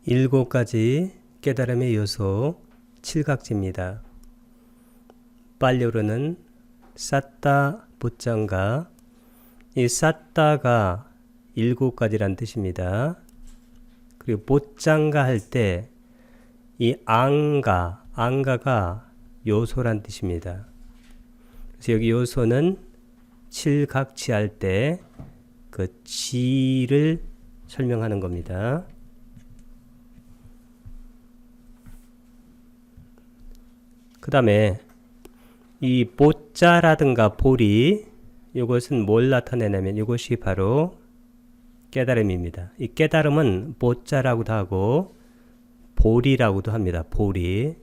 7가지 깨달음의 요소 칠각지입니다. 빨리오르는 삿다 보짱가, 이 삿다가 7가지란 뜻입니다. 그리고 보짱가 할 때 이 앙가가 요소란 뜻입니다. 그래서 여기 요소는 칠각지 할 때 그 지를 설명하는 겁니다. 그 다음에 이 보자라든가 보리, 이것은 뭘 나타내냐면 이것이 바로 깨달음입니다. 이 깨달음은 보자라고도 하고 보리라고도 합니다. 보리,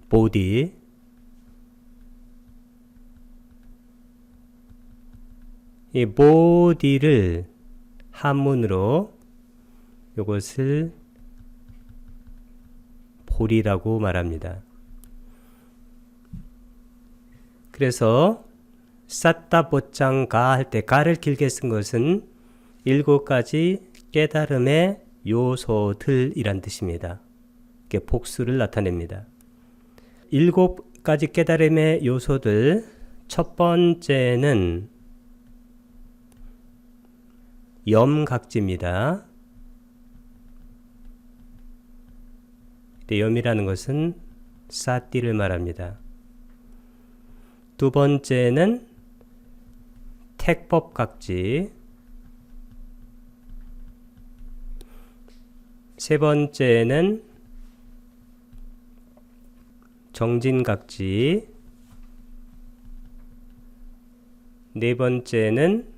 보디. 이 보디를 한문으로 이것을 보리라고 말합니다. 그래서 삿다 보짱가 할 때 가를 길게 쓴 것은 7가지 깨달음의 요소들이란 뜻입니다. 이게 복수를 나타냅니다. 7가지 깨달음의 요소들, 첫 번째는 염각지입니다. 염이라는 것은 사띠를 말합니다. 두 번째는 택법각지, 세 번째는 정진각지, 네 번째는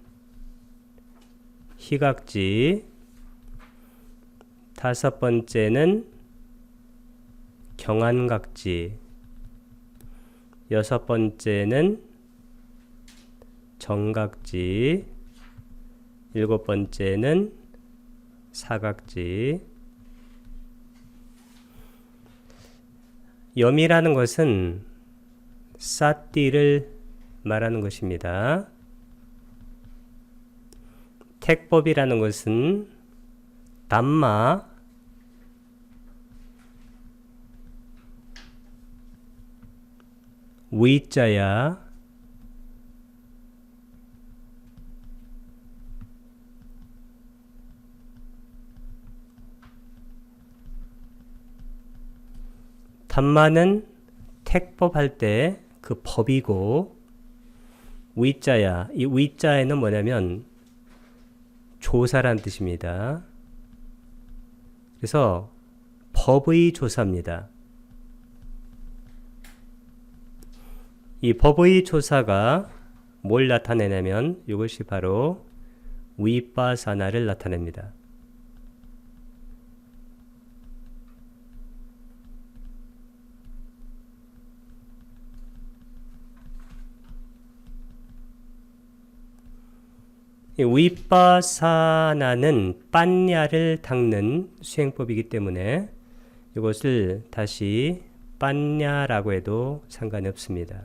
희각지, 다섯 번째는 경안각지, 여섯 번째는 정각지, 일곱 번째는 사각지. 염이라는 것은 사띠를 말하는 것입니다. 택법이라는 것은 담마, 위자야, 담마는 택법 할 때 그 법이고, 위자야, 이 위자에는 뭐냐면 조사란 뜻입니다. 그래서 법의 조사입니다. 이 법의 조사가 뭘 나타내냐면 이것이 바로 위빠사나를 나타냅니다. 이 위빠사나는 빠냐를 닦는 수행법이기 때문에 이것을 다시 빠냐라고 해도 상관이 없습니다.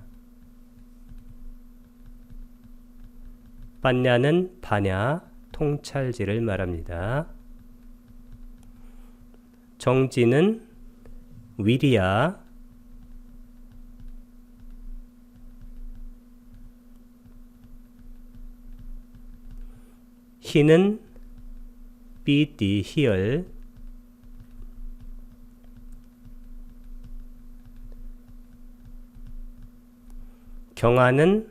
빠냐는 파냐, 통찰지를 말합니다. 정지는 위리야, 희는 삐띠, 희열, 경화는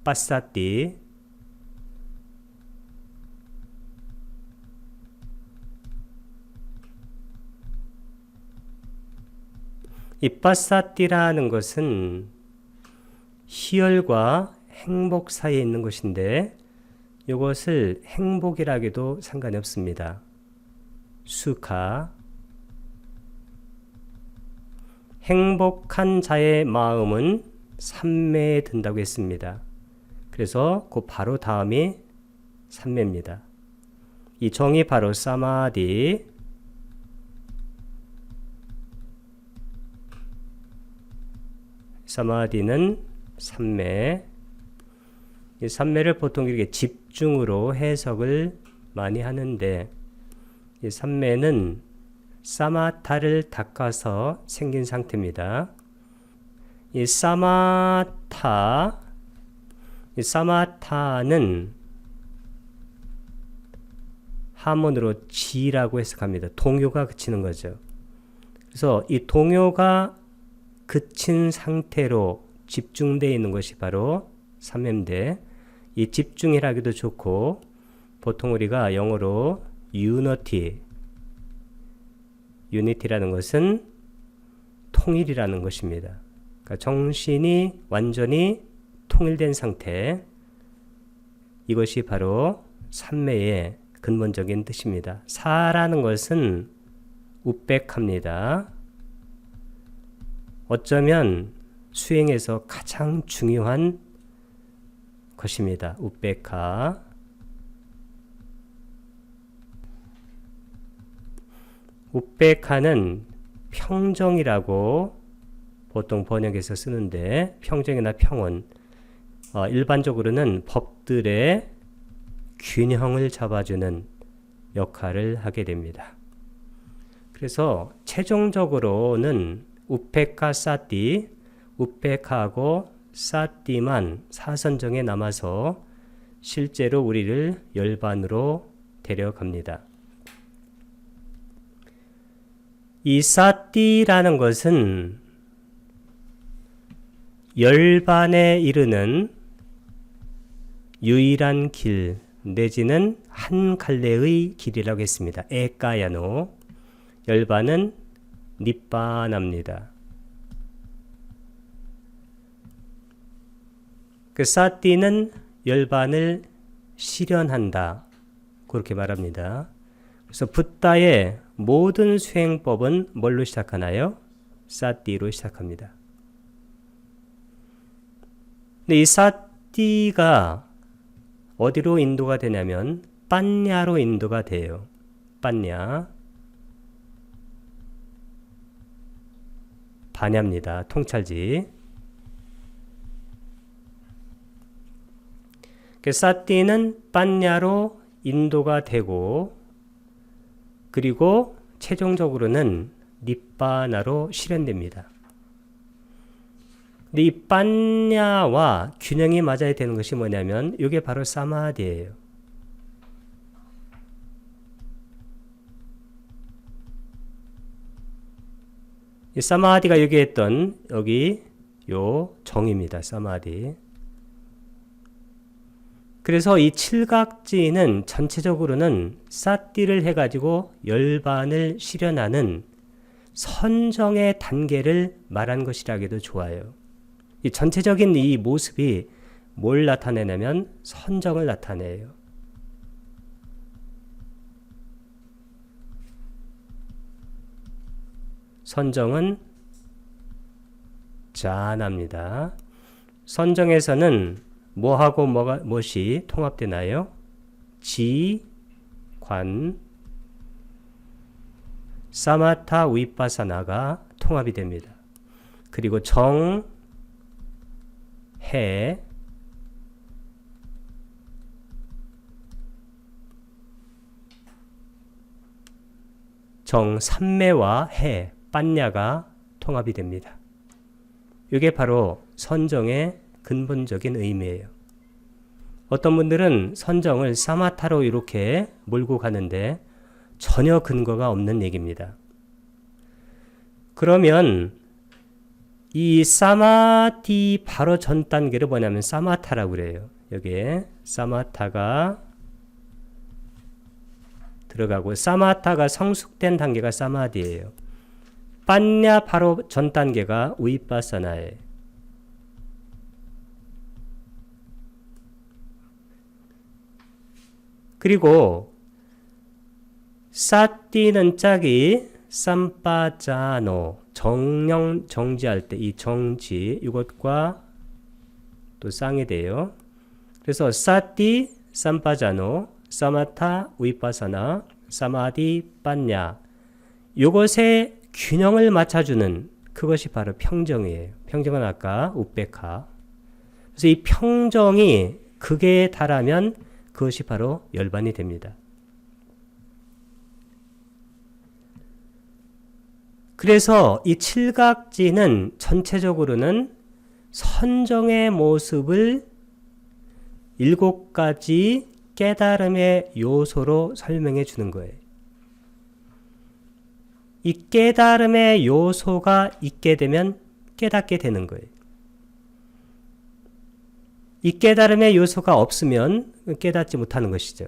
빠싸띠, 이 빠싸띠라는 것은 희열과 행복 사이에 있는 것인데 이것을 행복이라기도 상관이 없습니다. 수카, 행복한 자의 마음은 삼매에 든다고 했습니다. 그래서 그 바로 다음이 삼매입니다. 이 정이 바로 사마디, 사마디는 삼매, 이 삼매를 보통 이렇게 집중으로 해석을 많이 하는데 이 삼매는 사마타를 닦아서 생긴 상태입니다. 이 사마타는 한문으로 지라고 해석합니다. 동요가 그치는 거죠. 그래서 이 동요가 그친 상태로 집중되어 있는 것이 바로 삼매인데, 이 집중이라기도 좋고 보통 우리가 영어로 유니티라는 것은 통일이라는 것입니다. 그러니까 정신이 완전히 통일된 상태, 이것이 바로 삼매의 근본적인 뜻입니다. 사라는 것은 우백합니다. 어쩌면 수행에서 가장 중요한 것입니다. 우백하. 우백하는 평정이라고 보통 번역해서 쓰는데, 평정이나 평온, 일반적으로는 법들의 균형을 잡아주는 역할을 하게 됩니다. 그래서 최종적으로는 우페카 사띠, 우페카하고 사띠만 사선정에 남아서 실제로 우리를 열반으로 데려갑니다. 이 사띠라는 것은 열반에 이르는 유일한 길 내지는 한 갈래의 길이라고 했습니다. 에까야노. 열반은 니빠나입니다. 그 사띠는 열반을 실현한다, 그렇게 말합니다. 그래서 붓다의 모든 수행법은 뭘로 시작하나요? 사띠로 시작합니다. 근데 이 사띠가 어디로 인도가 되냐면 빠냐로 인도가 돼요. 빠냐. 반야입니다. 통찰지. 그 사띠는 빠냐로 인도가 되고, 그리고 최종적으로는 니빠나로 실현됩니다. 근데 이 빠냐와 균형이 맞아야 되는 것이 뭐냐면 이게 바로 사마디예요. 이 사마디가 얘기했던 여기 요 정입니다. 사마디. 그래서 이 칠각지는 전체적으로는 사띠를 해가지고 열반을 실현하는 선정의 단계를 말한 것이라 해도 좋아요. 이 전체적인 이 모습이 뭘 나타내냐면 선정을 나타내요. 선정은 자나입니다. 선정에서는 뭐하고 무엇이 통합되나요? 지, 관, 사마타, 위파사나가 통합이 됩니다. 그리고 정, 해, 정, 삼매와 해, 빠냐가 통합이 됩니다. 이게 바로 선정의 근본적인 의미예요. 어떤 분들은 선정을 사마타로 이렇게 몰고 가는데 전혀 근거가 없는 얘기입니다. 그러면 이 사마티 바로 전 단계를 뭐냐면 사마타라고 그래요. 여기에 사마타가 들어가고, 사마타가 성숙된 단계가 사마디예요. 빠냐 바로 전 단계가 위파사나예요. 그리고 사띠는 짝이 삼빠자노, 정령 정지할 때 이 정지, 이것과 또 쌍이 돼요. 그래서 사띠, 삼빠자노, 사마타, 위파사나, 사마디, 빠냐, 이것의 균형을 맞춰주는 그것이 바로 평정이에요. 평정은 아까 우백하. 그래서 이 평정이 극에 달하면 그것이 바로 열반이 됩니다. 그래서 이 칠각지는 전체적으로는 선정의 모습을 7가지 깨달음의 요소로 설명해 주는 거예요. 이 깨달음의 요소가 있게 되면 깨닫게 되는 거예요. 이 깨달음의 요소가 없으면 깨닫지 못하는 것이죠.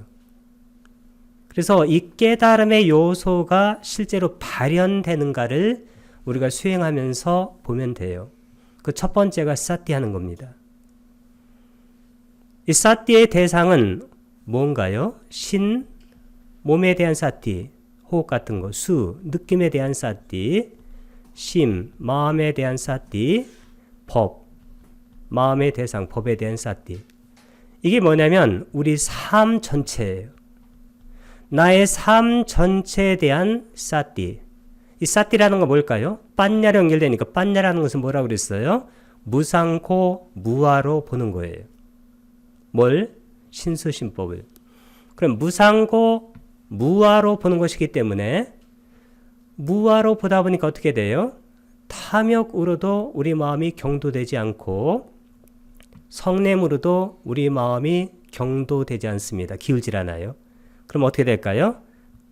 그래서 이 깨달음의 요소가 실제로 발현되는가를 우리가 수행하면서 보면 돼요. 그 첫 번째가 사띠하는 겁니다. 이 사띠의 대상은 뭔가요? 신, 몸에 대한 사띠, 호흡 같은 거, 수, 느낌에 대한 사띠, 심, 마음에 대한 사띠, 법, 마음의 대상, 법에 대한 사띠. 이게 뭐냐면 우리 삶 전체예요. 나의 삶 전체에 대한 사띠. 이 사띠라는 건 뭘까요? 빠냐로 연결되니까 빠냐라는 것은 뭐라고 그랬어요? 무상코 무아로 보는 거예요. 뭘? 신수신법을. 그럼 무상고 무아로 보는 것이기 때문에 무아로 보다 보니까 어떻게 돼요? 탐욕으로도 우리 마음이 경도되지 않고 성냄으로도 우리 마음이 경도되지 않습니다. 기울질 않아요. 그럼 어떻게 될까요?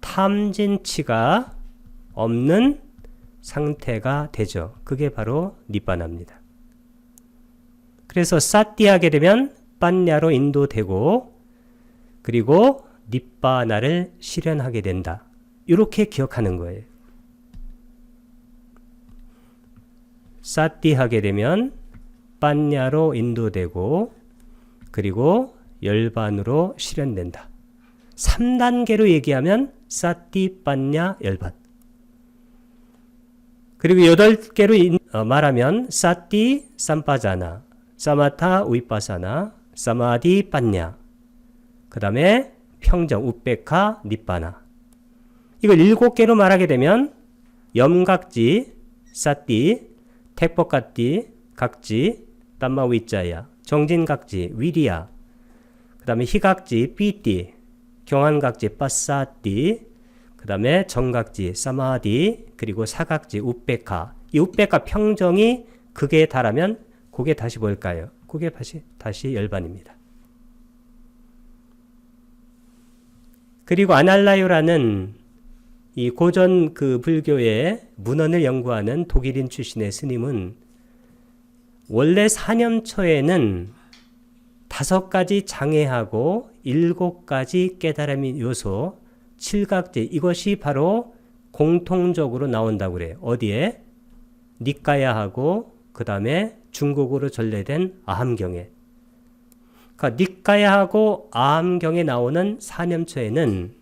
탐진치가 없는 상태가 되죠. 그게 바로 니빠나입니다. 그래서 사띠하게 되면 빠냐로 인도되고 그리고 니빠나를 실현하게 된다. 이렇게 기억하는 거예요. 사띠하게 되면 빠냐로 인도되고 그리고 열반으로 실현된다. 3단계로 얘기하면 사띠, 빠냐, 열반. 그리고 8개로 말하면 사띠, 삼파자나, 사마타, 위파사나, 사마디, 빠냐. 그 다음에 평정, 우페카, 니빠나. 이걸 7개로 말하게 되면 염각지, 사띠, 택법각지, 각지, 담마위자야, 정진각지, 위리야. 그 다음에 희각지, 삐띠, 경안각지, 빠사띠. 그 다음에 정각지, 사마디, 그리고 사각지, 우페카. 이 우페카 평정이 극에 달하면 그게 다시 뭘까요? 그게 다시 열반입니다. 그리고 아날라요라는 이 고전 그 불교의 문헌을 연구하는 독일인 출신의 스님은 원래 사념초에는 5가지 장애하고 7가지 깨달음의 요소, 7각지 이것이 바로 공통적으로 나온다고 그래요. 어디에? 니까야하고 그 다음에 중국어로 전래된 아함경에. 그러니까 니까야하고 아함경에 나오는 사념초에는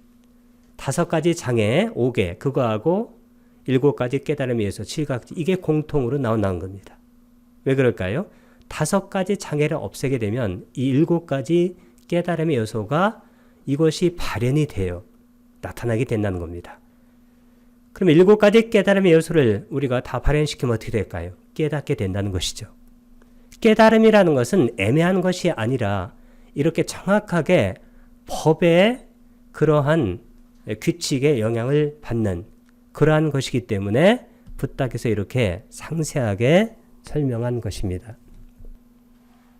5가지 장애, 5개 그거하고 7가지 깨달음에 의해서 7각지 이게 공통으로 나오는 겁니다. 왜 그럴까요? 5가지 장애를 없애게 되면 이 7가지 깨달음의 요소가 이것이 발현이 돼요. 나타나게 된다는 겁니다. 그러면 7가지 깨달음의 요소를 우리가 다 발현시키면 어떻게 될까요? 깨닫게 된다는 것이죠. 깨달음이라는 것은 애매한 것이 아니라 이렇게 정확하게 법의 그러한 규칙에 영향을 받는 그러한 것이기 때문에 부탁에서 이렇게 상세하게 설명한 것입니다.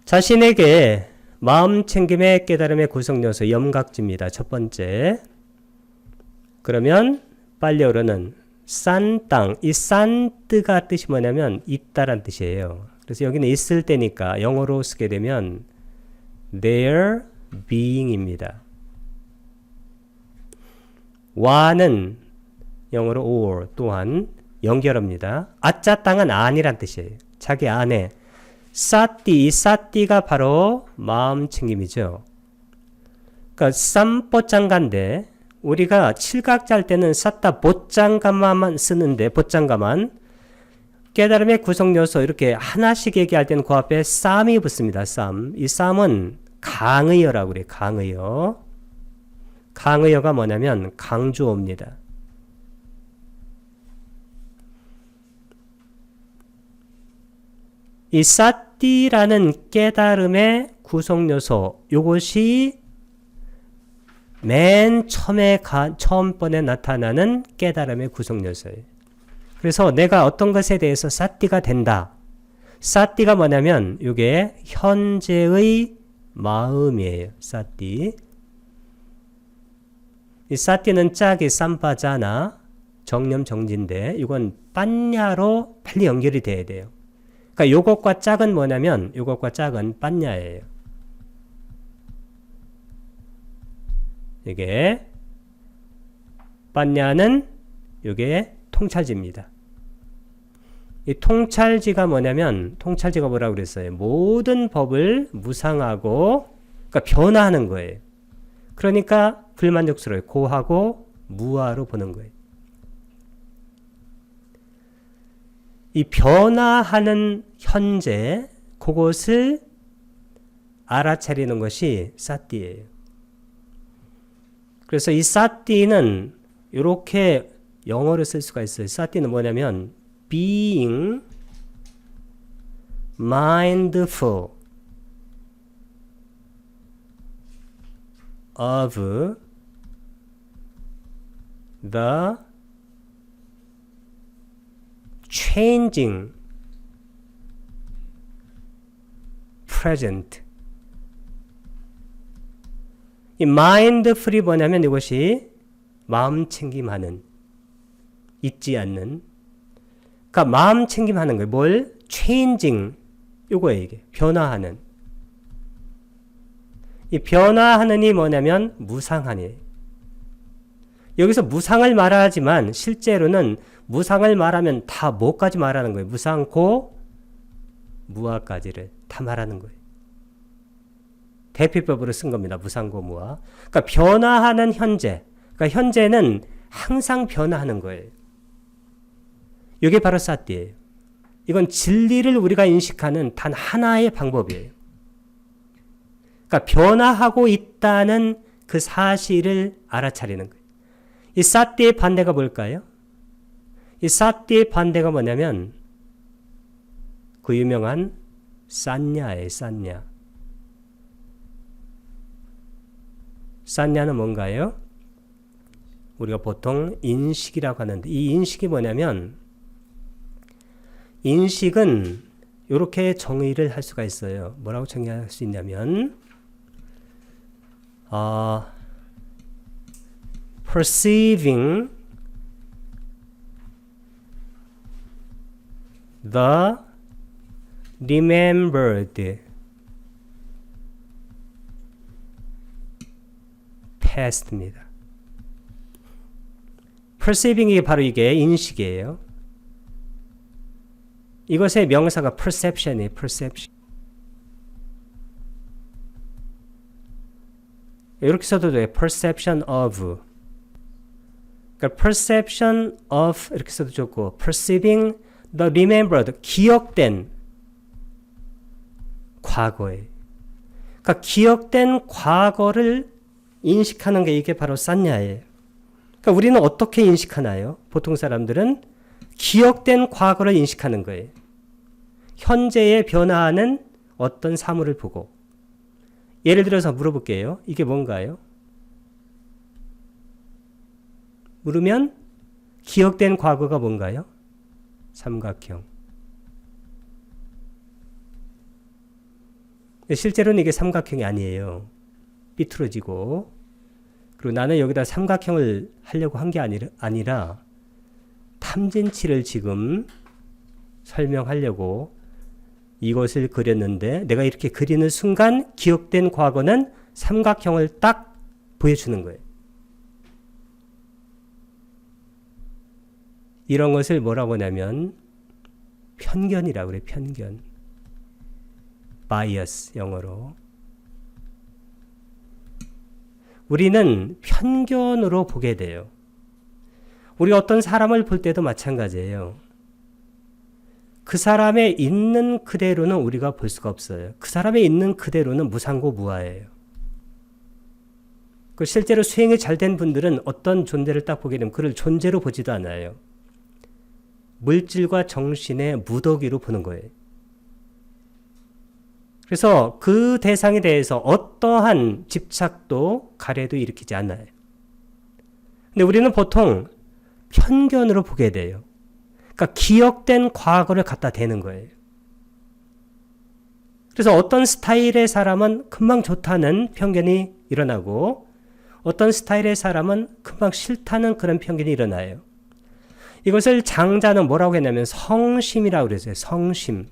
자신에게 마음 챙김의 깨달음의 구성요소 염각지입니다. 첫 번째. 그러면 빨리어로는 산 땅. 이 산뜨가 뜻이 뭐냐면 있다란 뜻이에요. 그래서 여기는 있을 때니까 영어로 쓰게 되면 their being입니다. 와는 영어로 or 또한 연결합니다. 아짜 땅은 안이란 뜻이에요. 자기 안에. 사띠, 이 사띠가 바로 마음 챙김이죠. 그러니까 쌈뽀짱가인데 우리가 칠각자 할 때는 사따 보짱가만 쓰는데 보짱가만 깨달음의 구성요소 이렇게 하나씩 얘기할 때는 그 앞에 쌈이 붙습니다. 쌈. 이 쌈은 강의어라고 그래요. 강의어. 강의어가 뭐냐면 강주어입니다. 이 사띠라는 깨달음의 구성요소 이것이 맨 처음에 처음번에 나타나는 깨달음의 구성요소예요. 그래서 내가 어떤 것에 대해서 사띠가 된다. 사띠가 뭐냐면 이게 현재의 마음이에요. 사띠. 이 사띠는 짝이 쌈바자나 정념 정진데 이건 빤냐로 빨리 연결이 돼야 돼요. 그러니까 요것과 짝은 뭐냐면 요것과 짝은 빤냐예요. 이게 빤냐는 이게 통찰지입니다. 이 통찰지가 뭐냐면 통찰지가 뭐라고 그랬어요? 모든 법을 무상하고 그러니까 변화하는 거예요. 그러니까 불만족스러워요. 고하고 무하로 보는 거예요. 이 변화하는 현재 그것을 알아차리는 것이 사띠예요. 그래서 이 사띠는 이렇게 영어로 쓸 수가 있어요. 사띠는 뭐냐면 being mindful of the changing present. 이 mindful이 뭐냐면 이것이 마음 챙김하는, 잊지 않는. 그러니까 마음 챙김하는 거예요. 뭘? changing. 요거예요, 이게. 변화하는. 이 변화하는이 뭐냐면 무상하니. 여기서 무상을 말하지만 실제로는 무상을 말하면 다 뭐까지 말하는 거예요? 무상고 무아까지를 다 말하는 거예요. 대피법으로 쓴 겁니다. 무상고 무아. 그러니까 변화하는 현재. 그러니까 현재는 항상 변화하는 거예요. 이게 바로 사띠예요. 이건 진리를 우리가 인식하는 단 하나의 방법이에요. 그러니까 변화하고 있다는 그 사실을 알아차리는 거예요. 이 사띠의 반대가 뭘까요? 이 사띠의 반대가 뭐냐면 그 유명한 산냐예요. 산냐. 산냐는 뭔가요? 우리가 보통 인식이라고 하는데 이 인식이 뭐냐면 인식은 이렇게 정의를 할 수가 있어요. 뭐라고 정의할 수 있냐면 perceiving the remembered past입니다. perceiving이 바로 이게 인식이에요. 이것의 명사가 perception이에요. perception. 이렇게 써도 돼요. perception of. 그러니까 perception of 이렇게 써도 좋고 perceiving the remembered 기억된 과거에. 그러니까 기억된 과거를 인식하는 게 이게 바로 산냐예요. 그러니까 우리는 어떻게 인식하나요? 보통 사람들은 기억된 과거를 인식하는 거예요. 현재에 변화하는 어떤 사물을 보고. 예를 들어서 물어볼게요. 이게 뭔가요? 물으면 기억된 과거가 뭔가요? 삼각형. 실제로는 이게 삼각형이 아니에요. 삐뚤어지고. 그리고 나는 여기다 삼각형을 하려고 한 게 아니라 탐진치를 지금 설명하려고 이것을 그렸는데 내가 이렇게 그리는 순간 기억된 과거는 삼각형을 딱 보여주는 거예요. 이런 것을 뭐라고 하냐면 편견이라고 그래요. 편견. bias 영어로. 우리는 편견으로 보게 돼요. 우리 어떤 사람을 볼 때도 마찬가지예요. 그 사람의 있는 그대로는 우리가 볼 수가 없어요. 그 사람의 있는 그대로는 무상고 무아예요. 실제로 수행이 잘 된 분들은 어떤 존재를 딱 보게 되면 그를 존재로 보지도 않아요. 물질과 정신의 무더기로 보는 거예요. 그래서 그 대상에 대해서 어떠한 집착도 가래도 일으키지 않아요. 근데 우리는 보통 편견으로 보게 돼요. 그러니까 기억된 과거를 갖다 대는 거예요. 그래서 어떤 스타일의 사람은 금방 좋다는 편견이 일어나고 어떤 스타일의 사람은 금방 싫다는 그런 편견이 일어나요. 이것을 장자는 뭐라고 했냐면 성심이라고 그랬어요. 성심.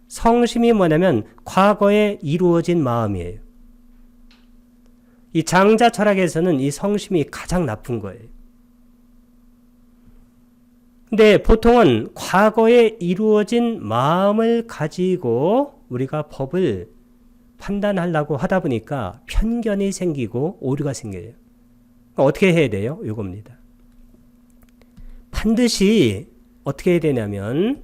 성심이 뭐냐면 과거에 이루어진 마음이에요. 이 장자 철학에서는 이 성심이 가장 나쁜 거예요. 근데 보통은 과거에 이루어진 마음을 가지고 우리가 법을 판단하려고 하다 보니까 편견이 생기고 오류가 생겨요. 그러니까 어떻게 해야 돼요? 이겁니다. 반드시 어떻게 해야 되냐면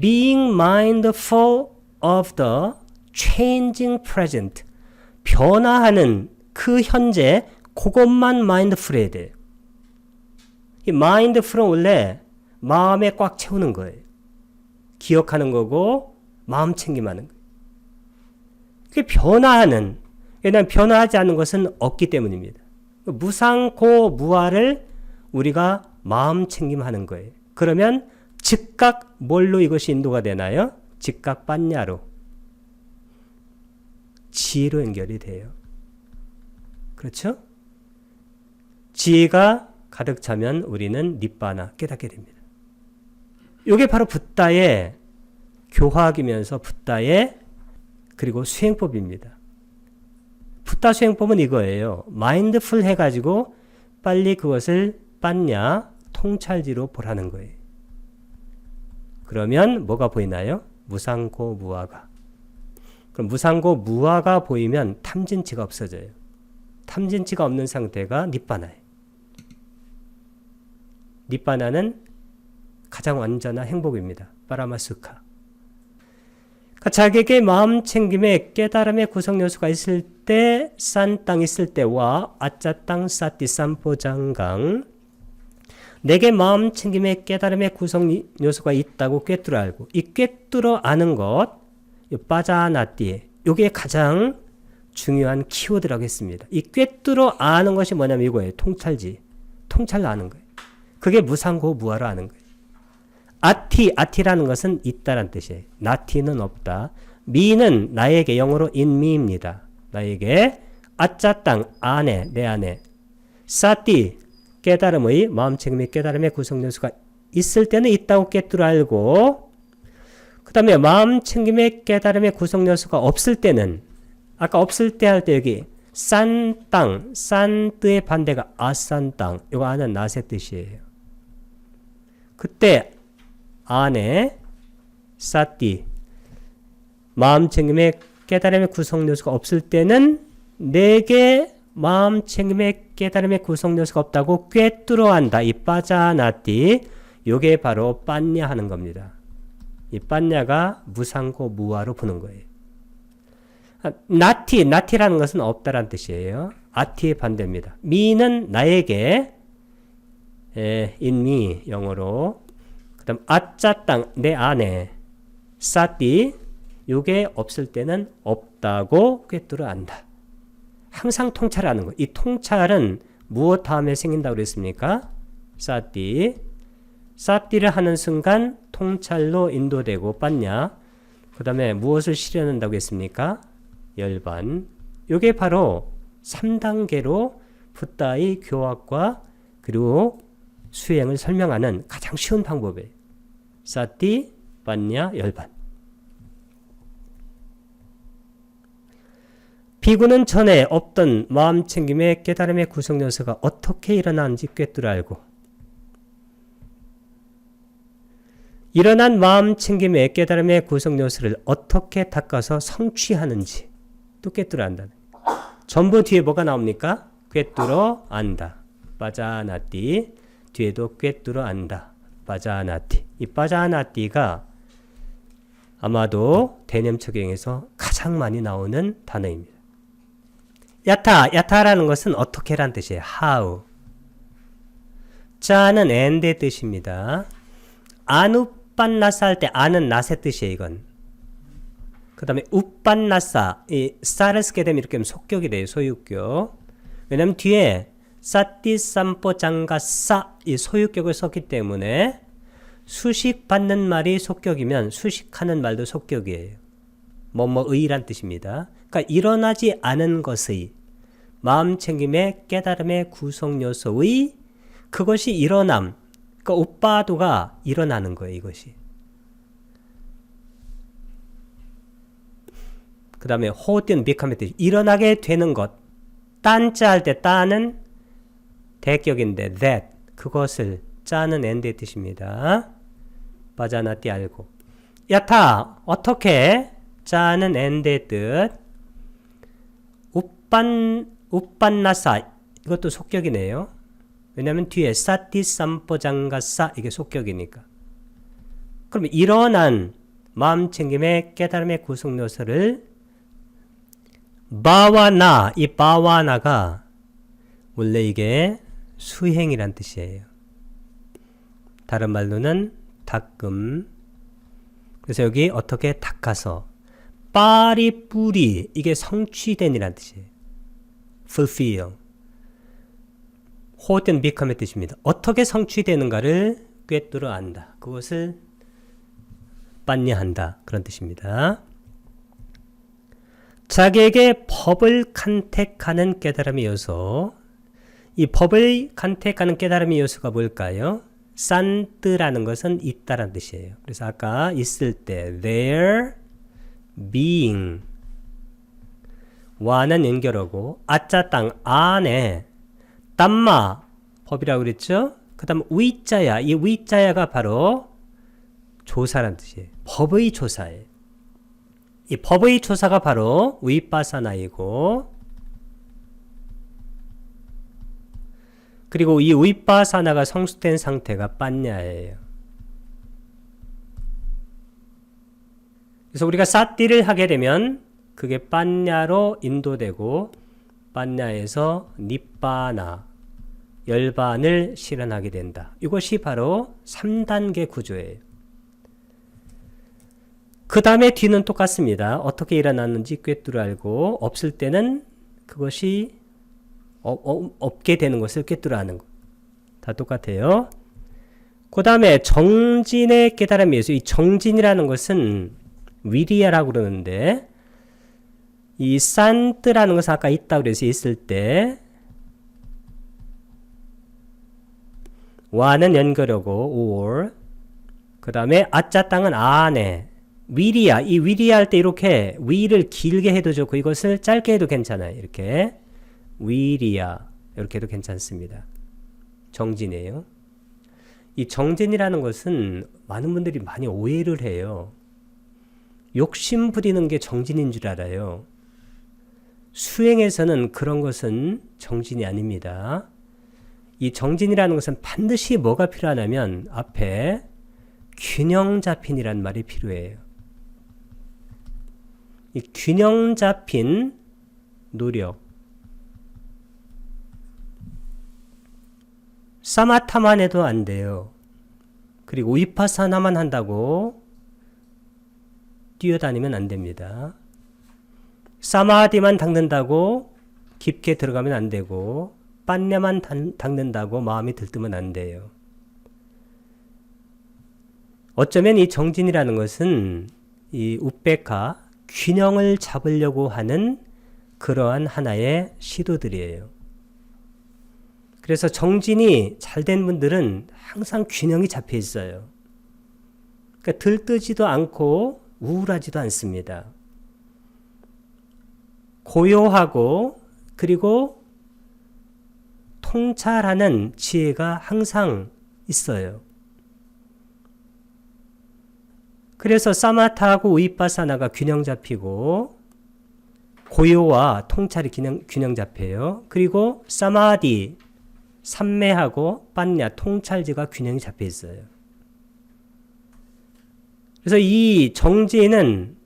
being mindful of the changing present, 변화하는 그 현재, 그것만 mindful 해야 돼요. 이 mindful은 원래 마음에 꽉 채우는 거예요. 기억하는 거고 마음 챙김하는 거예요. 그게 변화하는, 왜냐하면 변화하지 않는 것은 없기 때문입니다. 무상고 무아를 우리가 마음 챙김하는 거예요. 그러면 즉각 뭘로 이것이 인도가 되나요? 즉각 빠냐로, 지혜로 연결이 돼요. 그렇죠? 지혜가 가득 차면 우리는 니빠나 깨닫게 됩니다. 이게 바로 붓다의 교화학이면서 붓다의 그리고 수행법입니다. 붓다 수행법은 이거예요. 마인드풀 해가지고 빨리 그것을 빠냐 통찰지로 보라는 거예요. 그러면 뭐가 보이나요? 무상고 무아가. 그럼 무상고 무아가 보이면 탐진치가 없어져요. 탐진치가 없는 상태가 니빠나예요. 니빠나는 가장 완전한 행복입니다. 파라마스카. 그러니까 자기에게 마음 챙김에 깨달음의 구성 요소가 있을 때, 산 땅 있을 때와 아짜 땅 사띠 삼포장강, 내게 마음 챙김에 깨달음의 구성 요소가 있다고 꿰뚫어 알고, 이 꿰뚫어 아는 것, 빠자나띠, 이게 가장 중요한 키워드라고 했습니다. 이 꿰뚫어 아는 것이 뭐냐면 이거예요. 통찰지. 통찰로 아는 거예요. 그게 무상고 무아로 아는 거예요. 아티라는 것은 있다란 뜻이에요. 나티는 없다. 미는 나에게 영어로 인미입니다. 나에게 아짜 땅 안에, 내 안에. 사띠 깨달음의 마음챙김의 깨달음의 구성요소가 있을 때는 있다고 꿰뚫어 알고, 그 다음에 마음챙김의 깨달음의 구성요소가 없을 때는, 아까 없을 때 할 때 여기 산 땅, 산 뜨의 반대가 아산 땅, 이거 아는 낫의 뜻이에요. 그때 안에 사띠 마음챙김의 깨달음의 구성요소가 없을 때는 내게 마음챙김의 깨달음의 구성요소가 없다고 꿰뚫어 안다. 이 빠자나띠, 요게 바로 빤냐 하는 겁니다. 이 빤냐가 무상고 무아로 보는 거예요. 나티라는 것은 없다란 뜻이에요. 아티의 반대입니다. 미는 나에게, 인미 영어로. 그 다음 아짜 땅, 내 안에. 사띠, 요게 없을 때는 없다고 꿰뚫어 안다. 항상 통찰하는 거. 이 통찰은 무엇 다음에 생긴다고 그랬습니까? 사띠를 하는 순간 통찰로 인도되고 빤냐. 그 다음에 무엇을 실현한다고 했습니까? 열반. 요게 바로 3단계로 붓다의 교학과 그리고 수행을 설명하는 가장 쉬운 방법이에요. 사띠, 빤냐, 열반. 비구는 전에 없던 마음챙김의 깨달음의 구성요소가 어떻게 일어나는지 꿰뚫어 알고, 일어난 마음챙김의 깨달음의 구성요소를 어떻게 닦아서 성취하는지 또 꿰뚫어 안다. 전부 뒤에 뭐가 나옵니까? 꿰뚫어 안다. 빠자나띠. 뒤에도 꿰뚫어 안다. 빠자나띠. 이 빠자나띠가 아마도 대념 적용에서 가장 많이 나오는 단어입니다. 야타라는 것은 어떻게란 뜻이에요. how. 자는 and의 뜻입니다. 아누빤나사 할 때 아는 낫의 뜻이에요. 이건. 그 다음에 우빤나사, 이 싸를 쓰게 되면 이렇게 하면 속격이 돼요. 소유격. 왜냐면 뒤에 사띠 삼뽀 장가 싸 이 소유격을 썼기 때문에 수식받는 말이 속격이면 수식하는 말도 속격이에요. 뭐뭐의란 뜻입니다. 그러니까 일어나지 않은 것의 마음챙김의 깨달음의 구성요소의 그것이 일어남. 그러니까 오빠도가 일어나는 거예요. 이것이. 그 다음에 호띠는 비카메 뜻 일어나게 되는 것. 딴자 할 때 따는 대격인데 that 그것을 짜는 엔드의 뜻입니다. 바자나띠 알고. 야타 어떻게 짜는 엔드의 뜻. 우빤나사 이것도 속격이네요. 왜냐하면 뒤에 사띠 삼포장가사 이게 속격이니까. 그러면 일어난 마음챙김의 깨달음의 구성요소를 바와나 이 바와나가 원래 이게 수행이란 뜻이에요. 다른 말로는 닦음. 그래서 여기 어떻게 닦아서 빠리뿌리 이게 성취된이란 뜻이에요. fulfill. 호된 비컴의 뜻입니다. 어떻게 성취되는가를 꿰뚫어 안다. 그것을 빤냐한다. 그런 뜻입니다. 자기에게 법을 간택하는 깨달음의 요소. 이 법을 간택하는 깨달음의 요소가 뭘까요? 산뜨라는 것은 있다라는 뜻이에요. 그래서 아까 있을 때 there being 와는 연결하고 아짜 땅 안에 땀마 법이라고 그랬죠? 그 다음 위자야 이 위자야가 바로 조사라는 뜻이에요. 법의 조사예요. 이 법의 조사가 바로 위빠사나이고 그리고 이 위빠사나가 성숙된 상태가 빤냐예요. 그래서 우리가 사띠를 하게 되면 그게 빤냐로 인도되고 빤냐에서 니빠나 열반을 실현하게 된다. 이것이 바로 3단계 구조예요. 그 다음에 뒤는 똑같습니다. 어떻게 일어났는지 꿰뚫어 알고 없을 때는 그것이 없게 되는 것을 꿰뚫어 아는 것. 다 똑같아요. 그 다음에 정진의 깨달음이 있어요. 이 정진이라는 것은 위리야라고 그러는데 이 산뜨라는 것은 아까 있다고 그래서 있을 때 와는 연결하고 or 그 다음에 아짜 땅은 안에 위리야 이 위리야 할 때 이렇게 위를 길게 해도 좋고 이것을 짧게 해도 괜찮아요. 이렇게 위리야 이렇게 해도 괜찮습니다. 정진이에요. 이 정진이라는 것은 많은 분들이 많이 오해를 해요. 욕심 부리는 게 정진인 줄 알아요. 수행에서는 그런 것은 정진이 아닙니다. 이 정진이라는 것은 반드시 뭐가 필요하냐면 앞에 균형 잡힌이란 말이 필요해요. 이 균형 잡힌 노력. 사마타만 해도 안 돼요. 그리고 위파사나만 한다고 뛰어다니면 안 됩니다. 사마디만 닦는다고 깊게 들어가면 안 되고 빤냐만 닦는다고 마음이 들뜨면 안 돼요. 어쩌면 이 정진이라는 것은 이 우베카 균형을 잡으려고 하는 그러한 하나의 시도들이에요. 그래서 정진이 잘된 분들은 항상 균형이 잡혀 있어요. 그러니까 들뜨지도 않고 우울하지도 않습니다. 고요하고 그리고 통찰하는 지혜가 항상 있어요. 그래서 사마타하고 위파사나가 균형 잡히고 고요와 통찰이 균형 잡혀요. 그리고 사마디 삼매하고 빤냐 통찰지가 균형이 잡혀 있어요. 그래서 이 정지는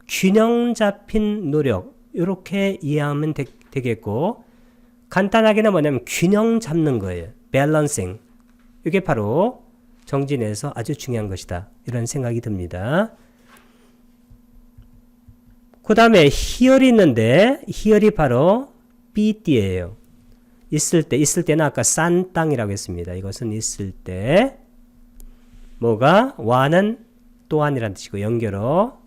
균형 잡힌 노력 이렇게 이해하면 되겠고 간단하게는 뭐냐면 균형 잡는 거예요. 밸런싱. 이게 바로 정진에서 아주 중요한 것이다. 이런 생각이 듭니다. 그 다음에 희열이 있는데 희열이 바로 삐띠예요. 이 있을 때는 아까 싼 땅이라고 했습니다. 이것은 있을 때. 뭐가? 와는 또한이라는 뜻이고 연결어.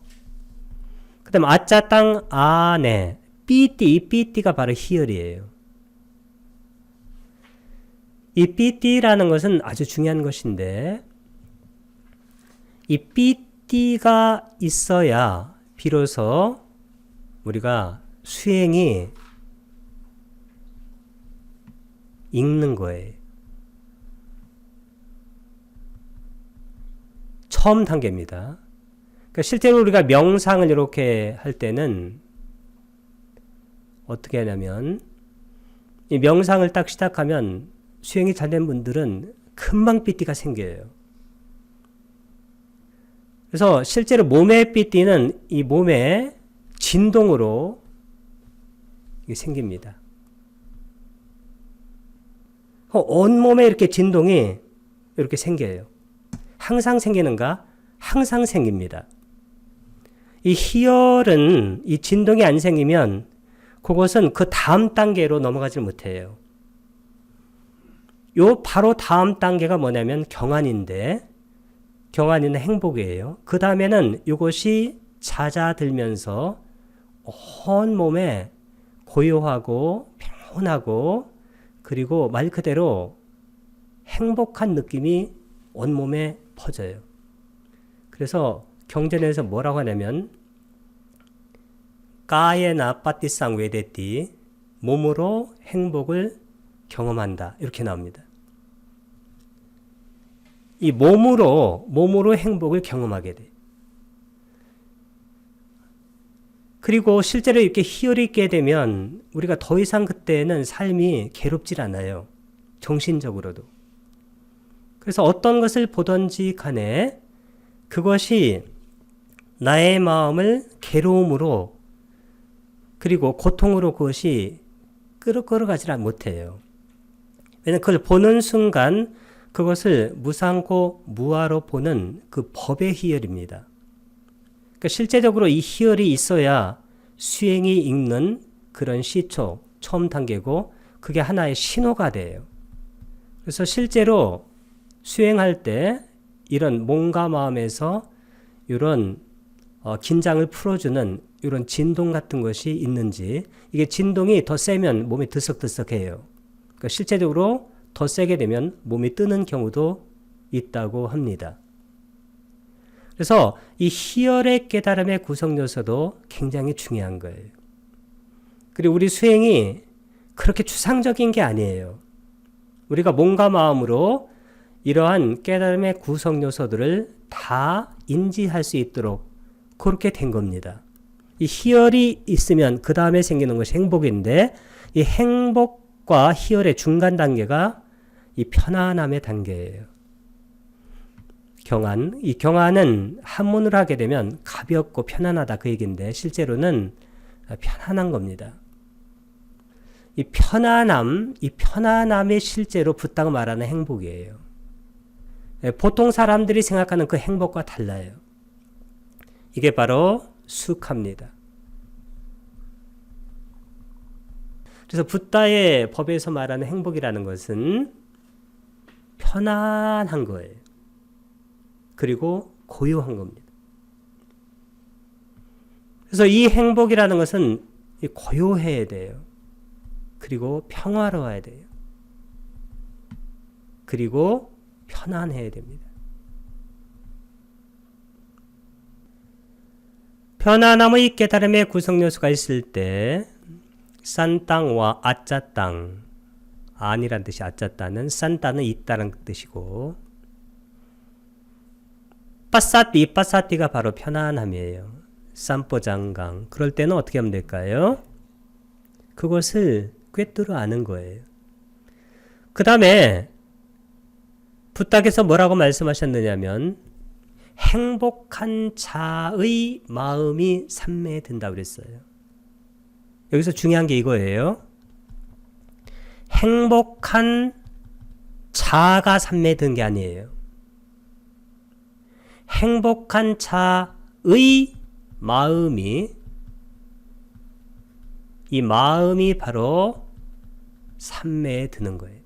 그 다음 아짜 땅 안에 삐띠, 이 삐띠가 바로 히얼이에요. 이 삐띠라는 것은 아주 중요한 것인데 이 삐띠가 있어야 비로소 우리가 수행이 읽는 거예요. 처음 단계입니다. 그러니까 실제로 우리가 명상을 이렇게 할 때는 어떻게 하냐면 이 명상을 딱 시작하면 수행이 잘 된 분들은 금방 삐띠가 생겨요. 그래서 실제로 몸의 삐띠는 이 몸의 진동으로 생깁니다. 온몸에 이렇게 진동이 이렇게 생겨요. 항상 생기는가? 항상 생깁니다. 이 희열은 이 진동이 안 생기면 그것은 그 다음 단계로 넘어가지 못해요. 요 바로 다음 단계가 뭐냐면 경안인데 경안이는 행복이에요. 그 다음에는 이것이 잦아들면서 온몸에 고요하고 평온하고 그리고 말 그대로 행복한 느낌이 온몸에 퍼져요. 그래서 경전에서 뭐라고 하냐면 까예나 빠띠상 외대띠 몸으로 행복을 경험한다 이렇게 나옵니다. 이 몸으로 행복을 경험하게 돼. 그리고 실제로 이렇게 희열이 있게 되면 우리가 더 이상 그때는 삶이 괴롭질 않아요. 정신적으로도. 그래서 어떤 것을 보든지 간에 그것이 나의 마음을 괴로움으로 그리고 고통으로 그것이 끌어가지 못해요. 왜냐하면 그걸 보는 순간 그것을 무상고 무아로 보는 그 법의 희열입니다. 그러니까 실제적으로 이 희열이 있어야 수행이 읽는 그런 시초, 처음 단계고 그게 하나의 신호가 돼요. 그래서 실제로 수행할 때 이런 몸과 마음에서 이런 긴장을 풀어주는 이런 진동 같은 것이 있는지 이게 진동이 더 세면 몸이 들썩들썩해요. 그러니까 실제적으로 더 세게 되면 몸이 뜨는 경우도 있다고 합니다. 그래서 이 희열의 깨달음의 구성 요소도 굉장히 중요한 거예요. 그리고 우리 수행이 그렇게 추상적인 게 아니에요. 우리가 몸과 마음으로 이러한 깨달음의 구성 요소들을 다 인지할 수 있도록 그렇게 된 겁니다. 이 희열이 있으면 그 다음에 생기는 것이 행복인데 이 행복과 희열의 중간 단계가 이 편안함의 단계예요. 경안. 이 경안은 한문으로 하게 되면 가볍고 편안하다 그 얘기인데 실제로는 편안한 겁니다. 이 편안함이 실제로 붓다고 말하는 행복이에요. 보통 사람들이 생각하는 그 행복과 달라요. 이게 바로 수카입니다. 그래서 붓다의 법에서 말하는 행복이라는 것은 편안한 거예요. 그리고 고요한 겁니다. 그래서 이 행복이라는 것은 고요해야 돼요. 그리고 평화로워야 돼요. 그리고 편안해야 됩니다. 편안함의 깨달음의 구성요소가 있을 때 싼 땅과 아짜 땅, 안이란 뜻이 아짜 땅은 싼 땅은 있다는 뜻이고 빠사띠가 바로 편안함이에요. 쌈뽀장강. 그럴 때는 어떻게 하면 될까요? 그것을 꿰뚫어 아는 거예요. 그 다음에 부탁에서 뭐라고 말씀하셨느냐면 행복한 자의 마음이 삼매된다고 그랬어요. 여기서 중요한 게 이거예요. 행복한 자가 삼매된 게 아니에요. 행복한 자의 마음이 이 마음이 바로 삼매에 드는 거예요.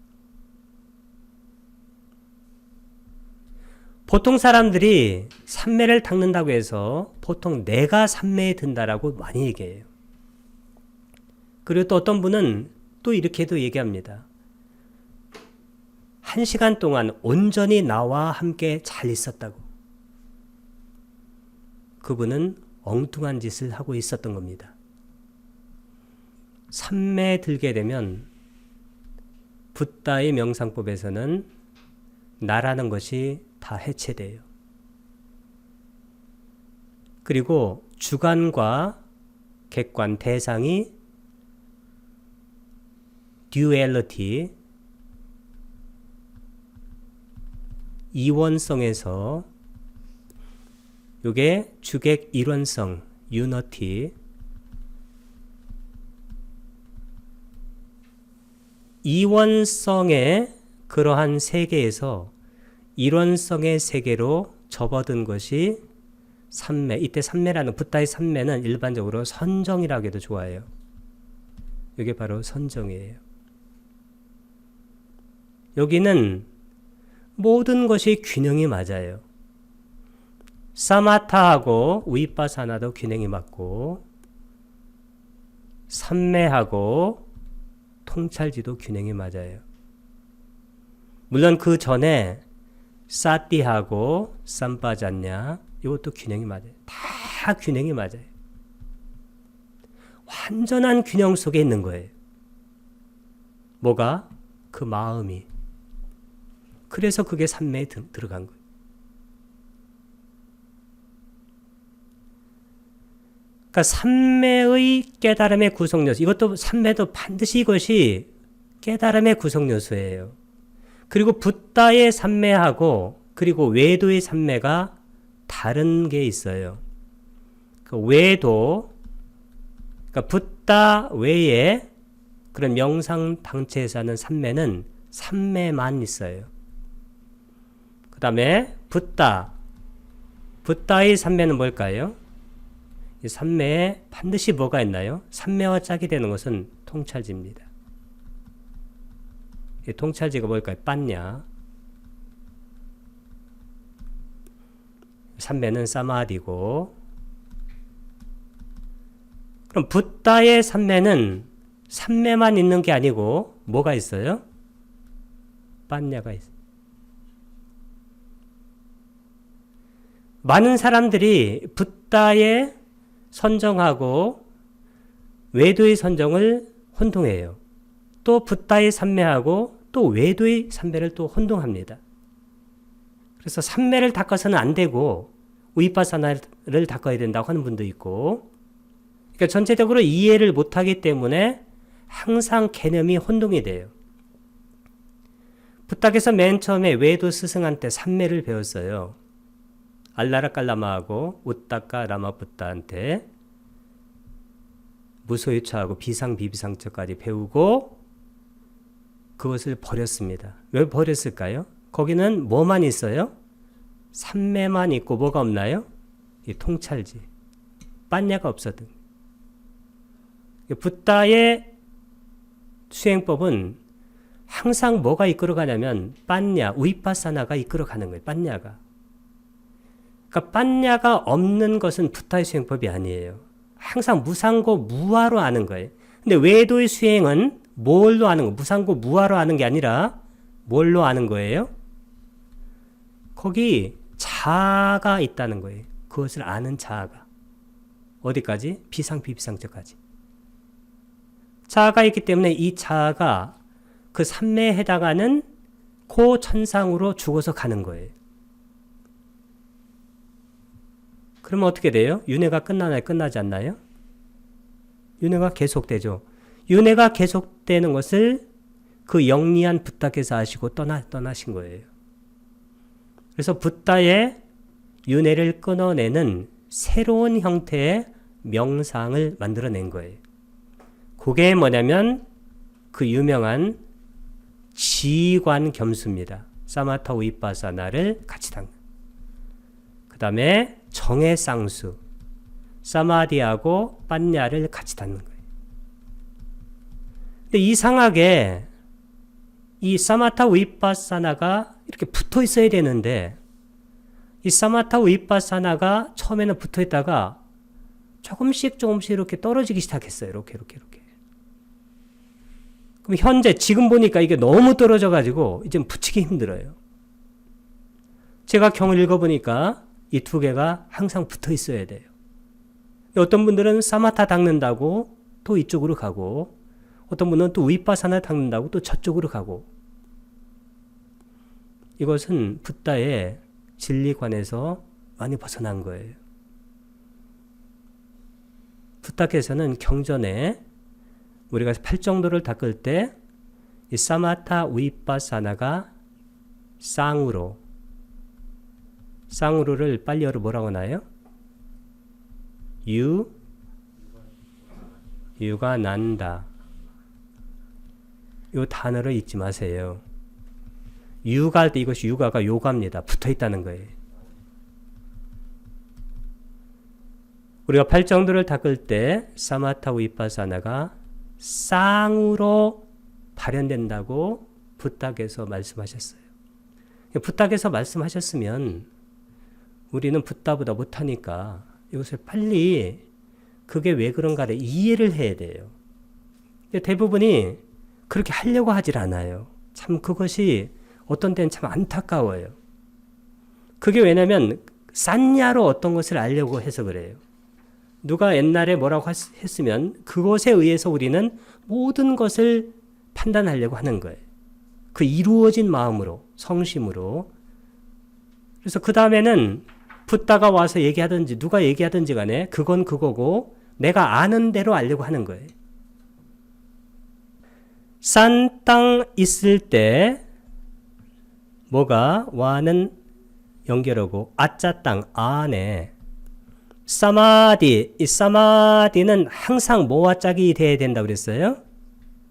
보통 사람들이 삼매를 닦는다고 해서 보통 내가 삼매에 든다라고 많이 얘기해요. 그리고 또 어떤 분은 또 이렇게도 얘기합니다. 1시간 동안 온전히 나와 함께 잘 있었다고. 그분은 엉뚱한 짓을 하고 있었던 겁니다. 삼매에 들게 되면 붓다의 명상법에서는 나라는 것이 다 해체돼요. 그리고 주관과 객관, 대상이 듀얼리티, 이원성에서 요게 주객 일원성, 유너티, 이원성의 그러한 세계에서 일원성의 세계로 접어든 것이 삼매. 이때 삼매라는 붓다의 삼매는 일반적으로 선정이라고 해도 좋아해요. 이게 바로 선정이에요. 여기는 모든 것이 균형이 맞아요. 사마타하고 위파사나도 균형이 맞고 삼매하고 통찰지도 균형이 맞아요. 물론 그 전에 사띠하고 삼빠잔냐 이것도 균형이 맞아요. 다 균형이 맞아요. 완전한 균형 속에 있는 거예요. 뭐가? 그 마음이. 그래서 그게 삼매에 들어간 거예요. 그러니까 삼매의 깨달음의 구성 요소, 이것도 삼매도 반드시 이것이 깨달음의 구성 요소예요. 그리고 붓다의 삼매하고 그리고 외도의 삼매가 다른 게 있어요. 그 외도, 그러니까 붓다 외에 그런 명상 방체에서 하는 삼매는 삼매만 있어요. 그 다음에 붓다의 삼매는 뭘까요? 이 삼매에 반드시 뭐가 있나요? 삼매와 짝이 되는 것은 통찰지입니다. 이 통찰지가 뭘까요? 빤냐. 삼매는 사마디고. 그럼 붓다의 삼매는 삼매만 있는 게 아니고 뭐가 있어요? 빤냐가 있어요. 많은 사람들이 붓다의 선정하고 외도의 선정을 혼동해요. 또 붓다의 삼매하고 또 외도의 삼매를 또 혼동합니다. 그래서 삼매를 닦아서는 안 되고 위파사나를 닦아야 된다고 하는 분도 있고, 그러니까 전체적으로 이해를 못하기 때문에 항상 개념이 혼동이 돼요. 붓다께서 맨 처음에 외도 스승한테 삼매를 배웠어요. 알라라깔라마하고 우따까 라마붓다한테 무소유차하고 비상비비상처까지 배우고 그것을 버렸습니다. 왜 버렸을까요? 거기는 뭐만 있어요? 삼매만 있고 뭐가 없나요? 이 통찰지, 빤냐가 없었던. 붓다의 수행법은 항상 뭐가 이끌어가냐면 빤냐, 위파사나가 이끌어가는 거예요. 빤냐가. 그러니까 빤냐가 없는 것은 붓다의 수행법이 아니에요. 항상 무상고 무아로 아는 거예요. 근데 외도의 수행은 뭘로 아는 거? 무상고 무아로 아는 게 아니라 뭘로 아는 거예요? 거기 자아가 있다는 거예요. 그것을 아는 자아가. 어디까지? 비상비비상처까지. 자아가 있기 때문에 이 자아가 그 삼매에 해당하는 고천상으로 죽어서 가는 거예요. 그러면 어떻게 돼요? 윤회가 끝나나요? 끝나지 않나요? 윤회가 계속되죠. 윤회가 계속되는 것을 그 영리한 붓다께서 아시고 떠나신 거예요. 그래서 붓다의 윤회를 끊어내는 새로운 형태의 명상을 만들어낸 거예요. 그게 뭐냐면 그 유명한 지관 겸수입니다. 사마타 위파사나를 같이 닦는. 그 다음에 정의 쌍수, 사마디하고 빤냐를 같이 닦는 거예요. 근데 이상하게 이 사마타 위파사나가 이렇게 붙어 있어야 되는데 이 사마타 위파사나가 처음에는 붙어 있다가 조금씩 이렇게 떨어지기 시작했어요. 이렇게. 그럼 현재 지금 보니까 이게 너무 떨어져 가지고 이제 붙이기 힘들어요. 제가 경을 읽어보니까 이 두 개가 항상 붙어 있어야 돼요. 어떤 분들은 사마타 닦는다고 또 이쪽으로 가고 어떤 분은 또 위파사나 닦는다고 또 저쪽으로 가고 이것은 붓다의 진리관에서 많이 벗어난 거예요. 붓다께서는 경전에 우리가 팔정도를 닦을 때 이 사마타 위파사나가 쌍으로를 빨리어로 뭐라고 하나요? 유가 난다. 이 단어를 잊지 마세요. 유가 할 때 이것이 유가가 요가입니다. 붙어 있다는 거예요. 우리가 팔정도를 닦을 때 사마타 위파사나가 쌍으로 발현된다고 붓다께서 말씀하셨어요. 붓다께서 말씀하셨으면 우리는 붓다보다 못하니까 이것을 빨리 그게 왜 그런가를 이해를 해야 돼요. 대부분이 그렇게 하려고 하질 않아요. 참 그것이 어떤 때는 참 안타까워요. 그게 왜냐면 싼야로 어떤 것을 알려고 해서 그래요. 누가 옛날에 뭐라고 했으면 그것에 의해서 우리는 모든 것을 판단하려고 하는 거예요. 그 이루어진 마음으로, 성심으로. 그래서 그 다음에는 붓다가 와서 얘기하든지 누가 얘기하든지 간에 그건 그거고 내가 아는 대로 알려고 하는 거예요. 싼 땅 있을 때 뭐가 와는 연결하고 아짜 땅 안에 사마디, 이 사마디는 항상 뭐와 짝이 돼야 된다고 그랬어요?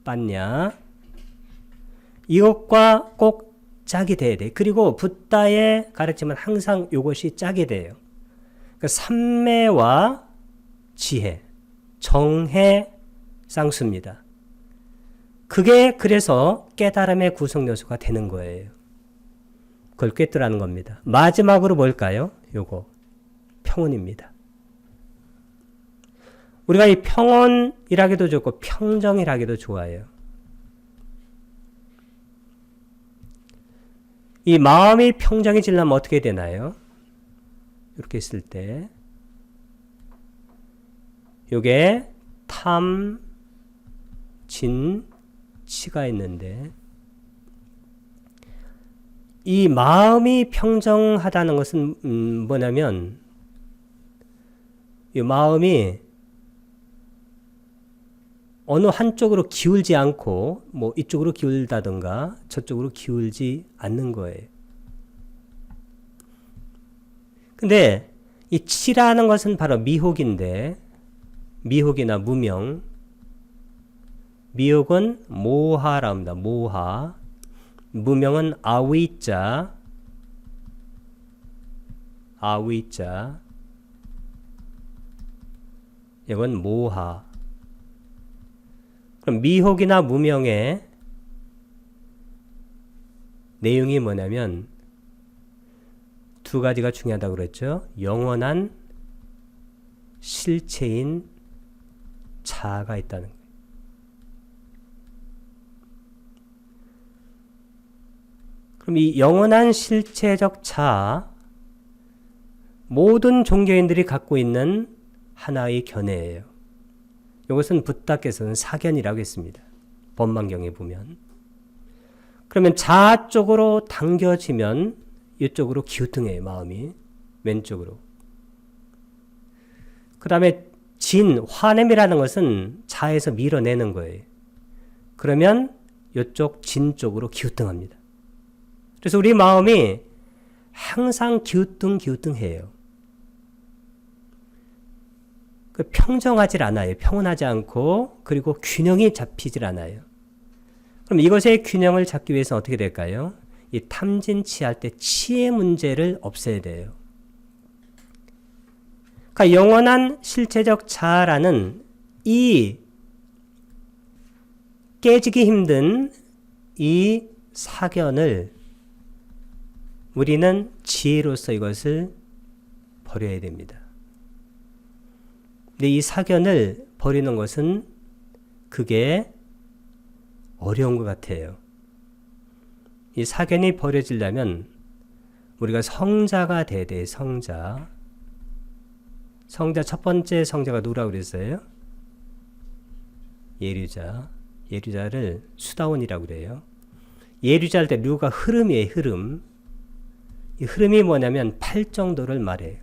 빤냐. 이것과 꼭 짝이 돼야 돼. 그리고 붓다의 가르침은 항상 이것이 짝이 돼요. 그러니까 삼매와 지혜, 정해, 쌍수입니다. 그게 그래서 깨달음의 구성 요소가 되는 거예요. 그걸 꿰뚫라는 겁니다. 마지막으로 뭘까요? 요거 평온입니다. 우리가 이 평온이라기도 좋고 평정이라기도 좋아요. 이 마음이 평정해지려면 어떻게 되나요? 이렇게 있을 때 요게 탐, 진, 치가 있는데 이 마음이 평정하다는 것은 뭐냐면 이 마음이 어느 한쪽으로 기울지 않고 뭐 이쪽으로 기울다든가 저쪽으로 기울지 않는 거예요. 근데 이 치라는 것은 바로 미혹인데 미혹이나 무명 미혹은 모하랍니다. 모하 무명은 아위자 이건 모하. 그럼 미혹이나 무명의 내용이 뭐냐면 두 가지가 중요하다고 그랬죠. 영원한 실체인 자아가 있다는 거예요. 그럼 이 영원한 실체적 자아, 모든 종교인들이 갖고 있는 하나의 견해예요. 이것은 붓다께서는 사견이라고 했습니다. 법망경에 보면. 그러면 자아 쪽으로 당겨지면 이쪽으로 기우뚱해요. 마음이. 왼쪽으로. 그 다음에 진, 화냄이라는 것은 자에서 밀어내는 거예요. 그러면 이쪽 진 쪽으로 기우뚱합니다. 그래서 우리 마음이 항상 기우뚱해요. 평정하질 않아요. 평온하지 않고 그리고 균형이 잡히질 않아요. 그럼 이것의 균형을 잡기 위해서 어떻게 될까요? 이 탐진치할 때 치의 문제를 없애야 돼요. 그러니까 영원한 실체적 자아라는 이 깨지기 힘든 이 사견을 우리는 지혜로서 이것을 버려야 됩니다. 근데 이 사견을 버리는 것은 그게 어려운 것 같아요. 이 사견이 버려지려면 우리가 성자가 돼야 돼. 성자 첫 번째 성자가 누구라고 그랬어요? 예류자. 예류자를 수다원이라고 그래요. 예류자 할 때 류가 흐름이에요. 흐름. 이 흐름이 뭐냐면 8정도를 말해요.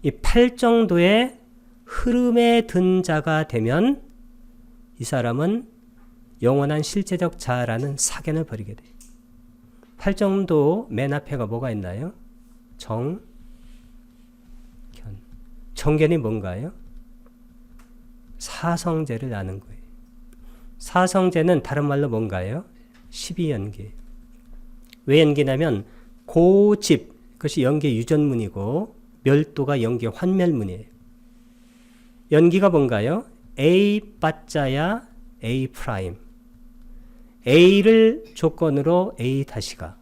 이 8정도의 흐름에 든 자가 되면 이 사람은 영원한 실제적 자아라는 사견을 버리게 돼요. 8정도 맨 앞에가 뭐가 있나요? 정견. 정견이 뭔가요? 사성제를 아는 거예요. 사성제는 다른 말로 뭔가요? 12연계. 왜 연계냐면 고집, 그것이 연계 유전문이고 멸도가 연계 환멸문이에요. 연기가 뭔가요? A 빠짜야 A 프라임. A를 조건으로 A 다시가.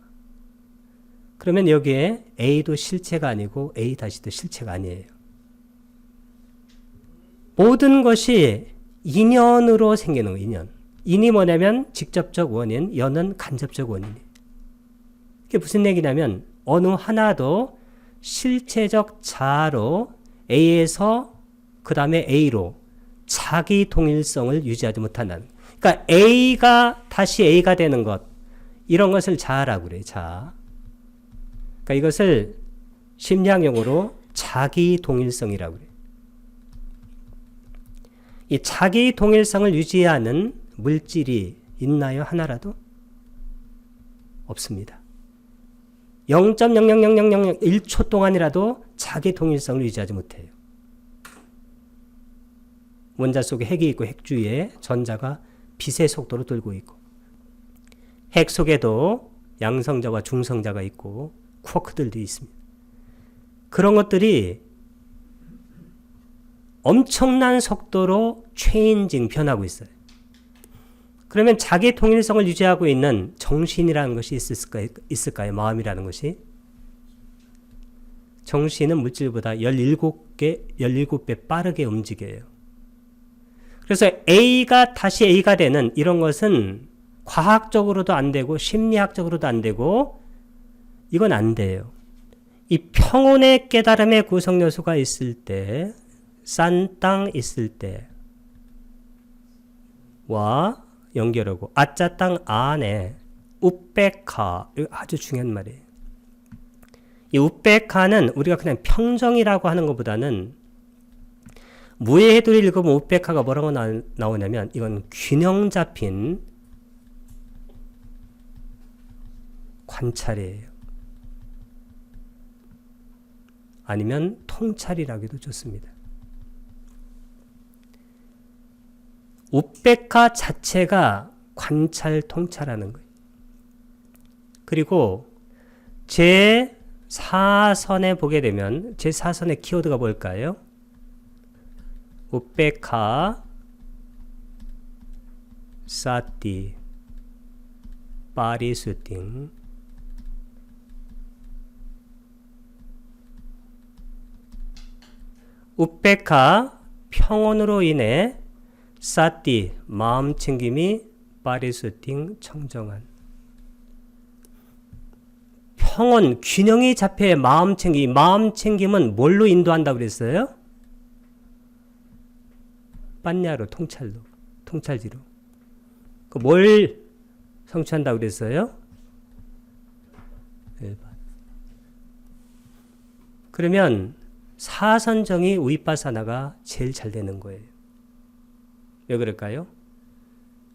그러면 여기에 A도 실체가 아니고 A 다시도 실체가 아니에요. 모든 것이 인연으로 생기는 거예요. 인연. 인이 뭐냐면 직접적 원인, 연은 간접적 원인이에요. 이게 무슨 얘기냐면 어느 하나도 실체적 자아로 A에서 그 다음에 A로 자기 동일성을 유지하지 못한다는. 그러니까 A가 다시 A가 되는 것, 이런 것을 자아라고 그래요. 자아. 그러니까 이것을 심리학용어로 자기 동일성이라고 그래요. 이 자기 동일성을 유지하는 물질이 있나요? 하나라도? 없습니다. 0.0000001초 동안이라도 자기 동일성을 유지하지 못해요. 원자 속에 핵이 있고 핵 주위에 전자가 빛의 속도로 돌고 있고, 핵 속에도 양성자와 중성자가 있고 쿼크들도 있습니다. 그런 것들이 엄청난 속도로 체인징, 변하고 있어요. 그러면 자기 통일성을 유지하고 있는 정신이라는 것이 있을까요? 마음이라는 것이? 정신은 물질보다 17배 빠르게 움직여요. 그래서 A가 다시 A가 되는 이런 것은 과학적으로도 안 되고 심리학적으로도 안 되고 이건 안 돼요. 이 평온의 깨달음의 구성 요소가 있을 때, 싼 땅 있을 때와 연결하고 아짜 땅 안에 우베카, 이거 아주 중요한 말이에요. 이 우베카는 우리가 그냥 평정이라고 하는 것보다는 무예해도를 읽으면 우베카가 뭐라고 나오냐면 이건 균형 잡힌 관찰이에요. 아니면 통찰이라고 해도 좋습니다. 우베카 자체가 관찰, 통찰하는 거예요. 그리고 제4선에 보게 되면 제4선의 키워드가 뭘까요? 우베카, 사티, 파리수팅, 우베카, 평온으로 인해 사티, 마음 챙김이, 파리수팅, 청정한. 평온, 균형이 잡혀야 마음 챙김. 마음 챙김은 뭘로 인도한다고 그랬어요? 빤냐로, 통찰로, 통찰지로. 뭘 성취한다고 그랬어요? 1번. 그러면 사선정이 위파사나가 제일 잘 되는 거예요. 왜 그럴까요?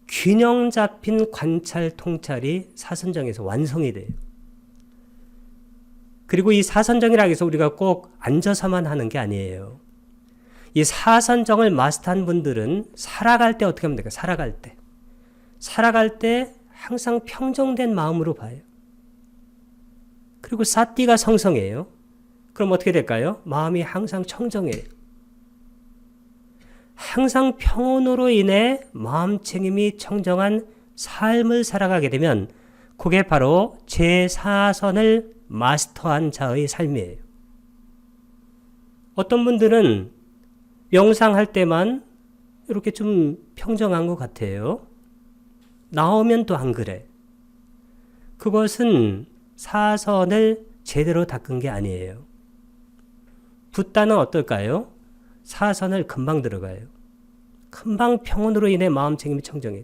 균형 잡힌 관찰, 통찰이 사선정에서 완성이 돼요. 그리고 이 사선정이라고 해서 우리가 꼭 앉아서만 하는 게 아니에요. 이 사선정을 마스터한 분들은 살아갈 때 어떻게 하면 될까요? 살아갈 때 항상 평정된 마음으로 봐요. 그리고 사띠가 성성해요. 그럼 어떻게 될까요? 마음이 항상 청정해요. 항상 평온으로 인해 마음챙김이 청정한 삶을 살아가게 되면 그게 바로 제4선을 마스터한 자의 삶이에요. 어떤 분들은 명상할 때만 이렇게 좀 평정한 것 같아요. 나오면 또 안 그래. 그것은 사선을 제대로 닦은 게 아니에요. 붓다는 어떨까요? 사선을 금방 들어가요. 금방 평온으로 인해 마음챙김이 청정해.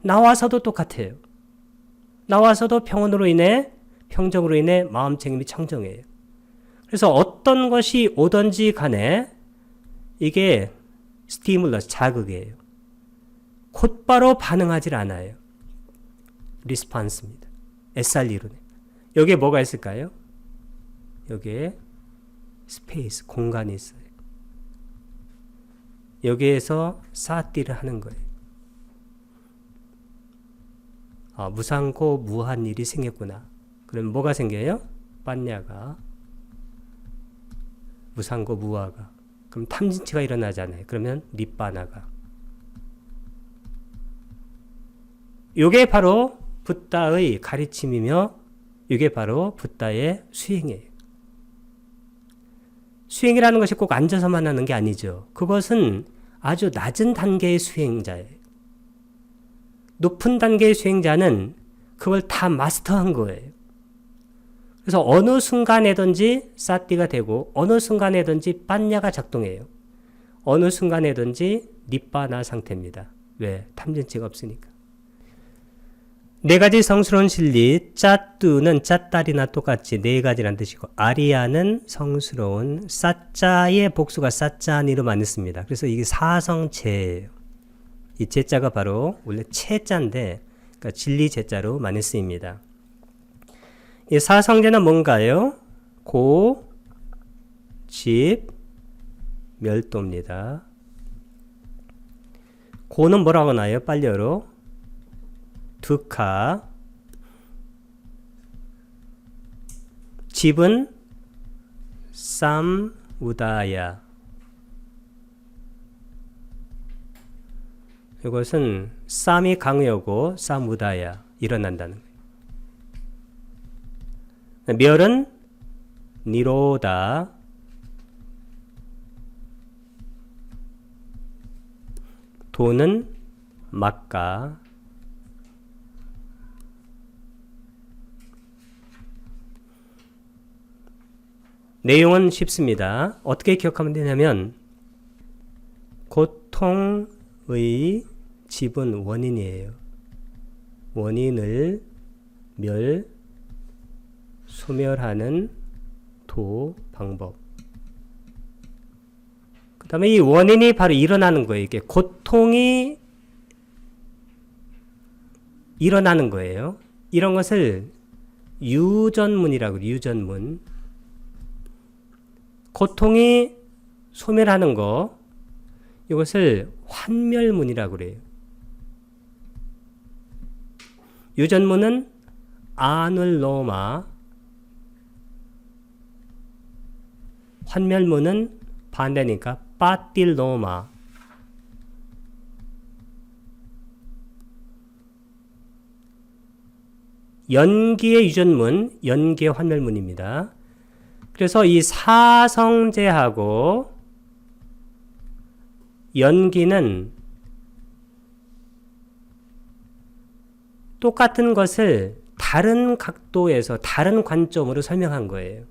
나와서도 똑같아요. 나와서도 평온으로 인해 평정으로 인해 마음챙김이 청정해요. 그래서 어떤 것이 오든지 간에 이게 스티뮬러스, 자극이에요. 곧바로 반응하지 않아요. 리스판스입니다. SR이론에. 여기에 뭐가 있을까요? 여기에 스페이스, 공간이 있어요. 여기에서 사띠를 하는 거예요. 무상고 무한 일이 생겼구나. 그럼 뭐가 생겨요? 빤냐가, 무상고 무화가. 그럼 탐진치가 일어나잖아요. 그러면 니빠나가. 이게 바로 붓다의 가르침이며 이게 바로 붓다의 수행이에요. 수행이라는 것이 꼭 앉아서만 하는 게 아니죠. 그것은 아주 낮은 단계의 수행자예요. 높은 단계의 수행자는 그걸 다 마스터한 거예요. 그래서 어느 순간에든지 사띠가 되고 어느 순간에든지 빤냐가 작동해요. 어느 순간에든지 니빠나 상태입니다. 왜? 탐진치가 없으니까. 네 가지 성스러운 진리, 짜뚜는 짜딸이나 똑같이 네 가지란 뜻이고, 아리야는 성스러운, 사짜의 복수가 사짜니로 많이 씁니다. 그래서 이게 사성체예요. 이 제자가 바로 원래 체자인데, 그러니까 진리 제자로 많이 쓰입니다. 이 사성제는 뭔가요? 고, 집, 멸도입니다. 고는 뭐라고 나요? 빨려로. 두카. 집은 쌈우다야. 이것은 쌈이 강요고 쌈우다야 일어난다는 거예요. 멸은 니로다. 도는 막가. 내용은 쉽습니다. 어떻게 기억하면 되냐면 고통의 집은 원인이에요. 원인을 소멸하는 방법. 그 다음에 이 원인이 바로 일어나는 거예요. 이게 고통이 일어나는 거예요. 이런 것을 유전문이라고 해요. 유전문. 고통이 소멸하는 거, 이것을 환멸문이라고 그래요. 유전문은 아눌로마, 환멸문은 반대니까 빠틸로마. 연기의 유전문, 연기의 환멸문입니다. 그래서 이 사성제하고 연기는 똑같은 것을 다른 각도에서 다른 관점으로 설명한 거예요.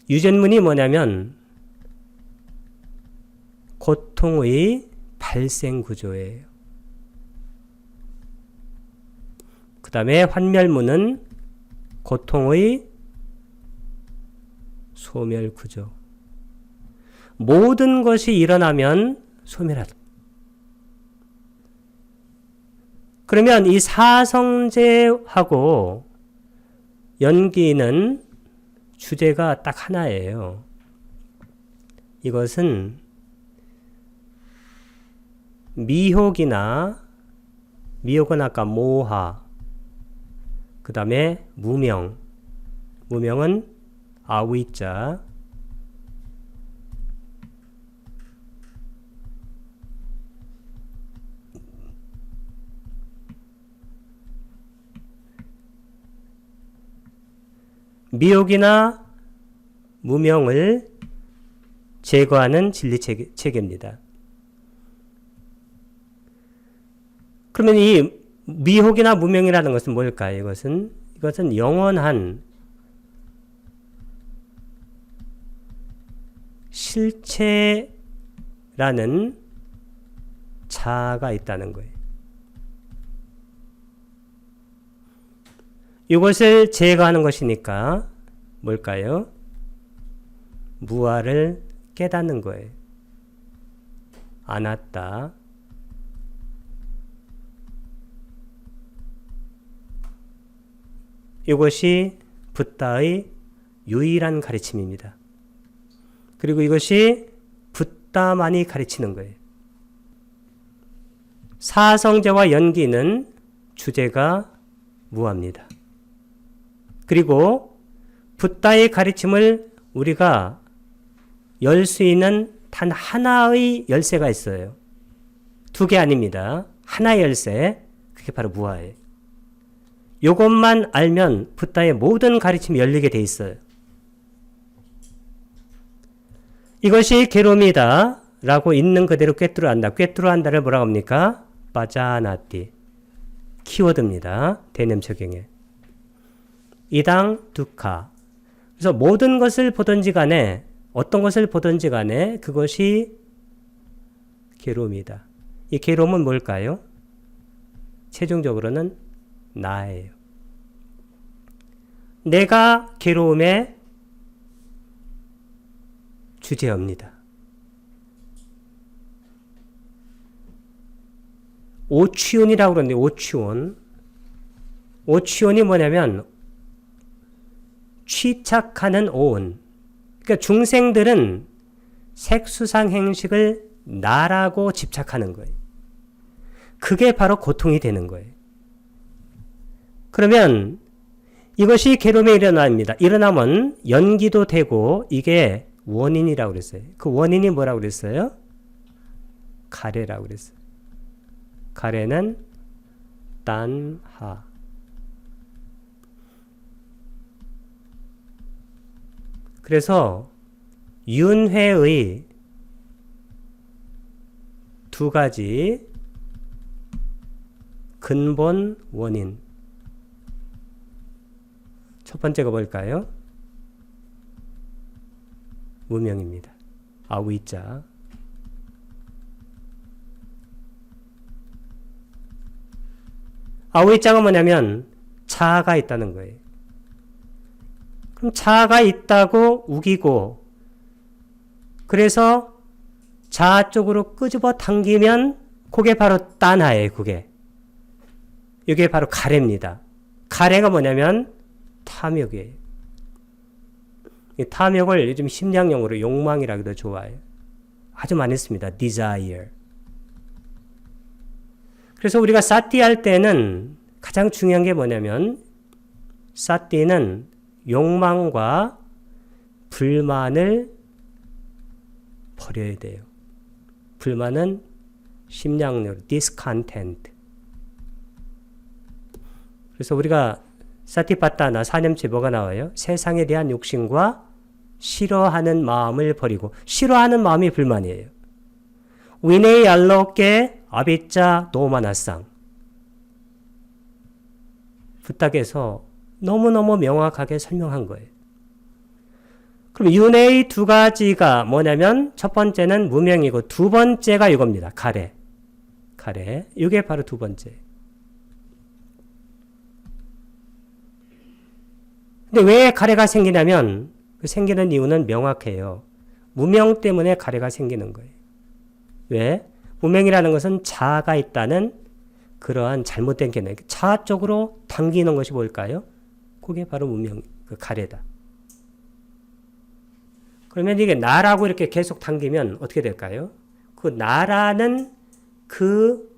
유전문이 뭐냐면 고통의 발생 구조예요. 그 다음에 환멸문은 고통의 소멸 구조. 모든 것이 일어나면 소멸하다. 그러면 이 사성제하고 연기는 주제가 딱 하나예요. 이것은 미혹은 아까 모하, 그 다음에 무명은 아위자, 미혹이나 무명을 제거하는 진리 체계입니다. 그러면 이 미혹이나 무명이라는 것은 뭘까요? 이것은 영원한 실체라는 자아가 있다는 거예요. 이것을 제거하는 것이니까 뭘까요? 무아를 깨닫는 거예요. 아나타. 이것이 붓다의 유일한 가르침입니다. 그리고 이것이 붓다만이 가르치는 거예요. 사성제와 연기는 주제가 무아입니다. 그리고 붓다의 가르침을 우리가 열 수 있는 단 하나의 열쇠가 있어요. 두 개 아닙니다. 하나의 열쇠. 그게 바로 무아예요. 이것만 알면 붓다의 모든 가르침이 열리게 돼 있어요. 이것이 괴로움이다 라고 있는 그대로 꿰뚫어 안다. 꿰뚫어 안다를 뭐라고 합니까? 빠자나띠. 키워드입니다. 대념 적용에. 이당 두카. 그래서 모든 것을 보든지 간에 어떤 것을 보든지 간에 그것이 괴로움이다. 이 괴로움은 뭘까요? 최종적으로는 나예요. 내가 괴로움의 주제입니다. 오취온이라고 그러는데 오취온이 뭐냐면 취착하는 오온. 그러니까 중생들은 색수상 행식을 나라고 집착하는 거예요. 그게 바로 고통이 되는 거예요. 그러면 이것이 괴로움에 일어납니다. 일어나면 연기도 되고 이게 원인이라고 그랬어요. 그 원인이 뭐라고 그랬어요? 가래라고 그랬어요. 가래는 딴하. 그래서 윤회의 두 가지 근본 원인. 첫 번째가 뭘까요? 무명입니다. 아위자. 아위자가 뭐냐면 자아가 있다는 거예요. 그럼 자아가 있다고 우기고 그래서 자아 쪽으로 끄집어 당기면 그게 바로 딴하예요. 이게 바로 가래입니다. 가래가 뭐냐면 탐욕이에요. 이 탐욕을 요즘 심리학용어로 욕망이라고도 좋아해요. 아주 많이 씁니다. desire. 그래서 우리가 사티 할 때는 가장 중요한 게 뭐냐면 사티는 욕망과 불만을 버려야 돼요. 불만은 심리학용어로 discontent. 그래서 우리가 사티파타나 사념체 뭐가 나와요? 세상에 대한 욕심과 싫어하는 마음을 버리고 싫어하는 마음이 불만이에요. 위네이 알로께 아비짜 노마나상. 부탁에서 너무너무 명확하게 설명한 거예요. 그럼 윤회의 두 가지가 뭐냐면 첫 번째는 무명이고 두 번째가 이겁니다. 가래. 이게 바로 두 번째. 근데 왜 가래가 생기냐면 생기는 이유는 명확해요. 무명 때문에 가래가 생기는 거예요. 왜? 무명이라는 것은 자아가 있다는 그러한 잘못된 개념. 자아 쪽으로 당기는 것이 뭘까요? 그게 바로 무명, 그 가래다. 그러면 이게 나라고 이렇게 계속 당기면 어떻게 될까요? 그 나라는 그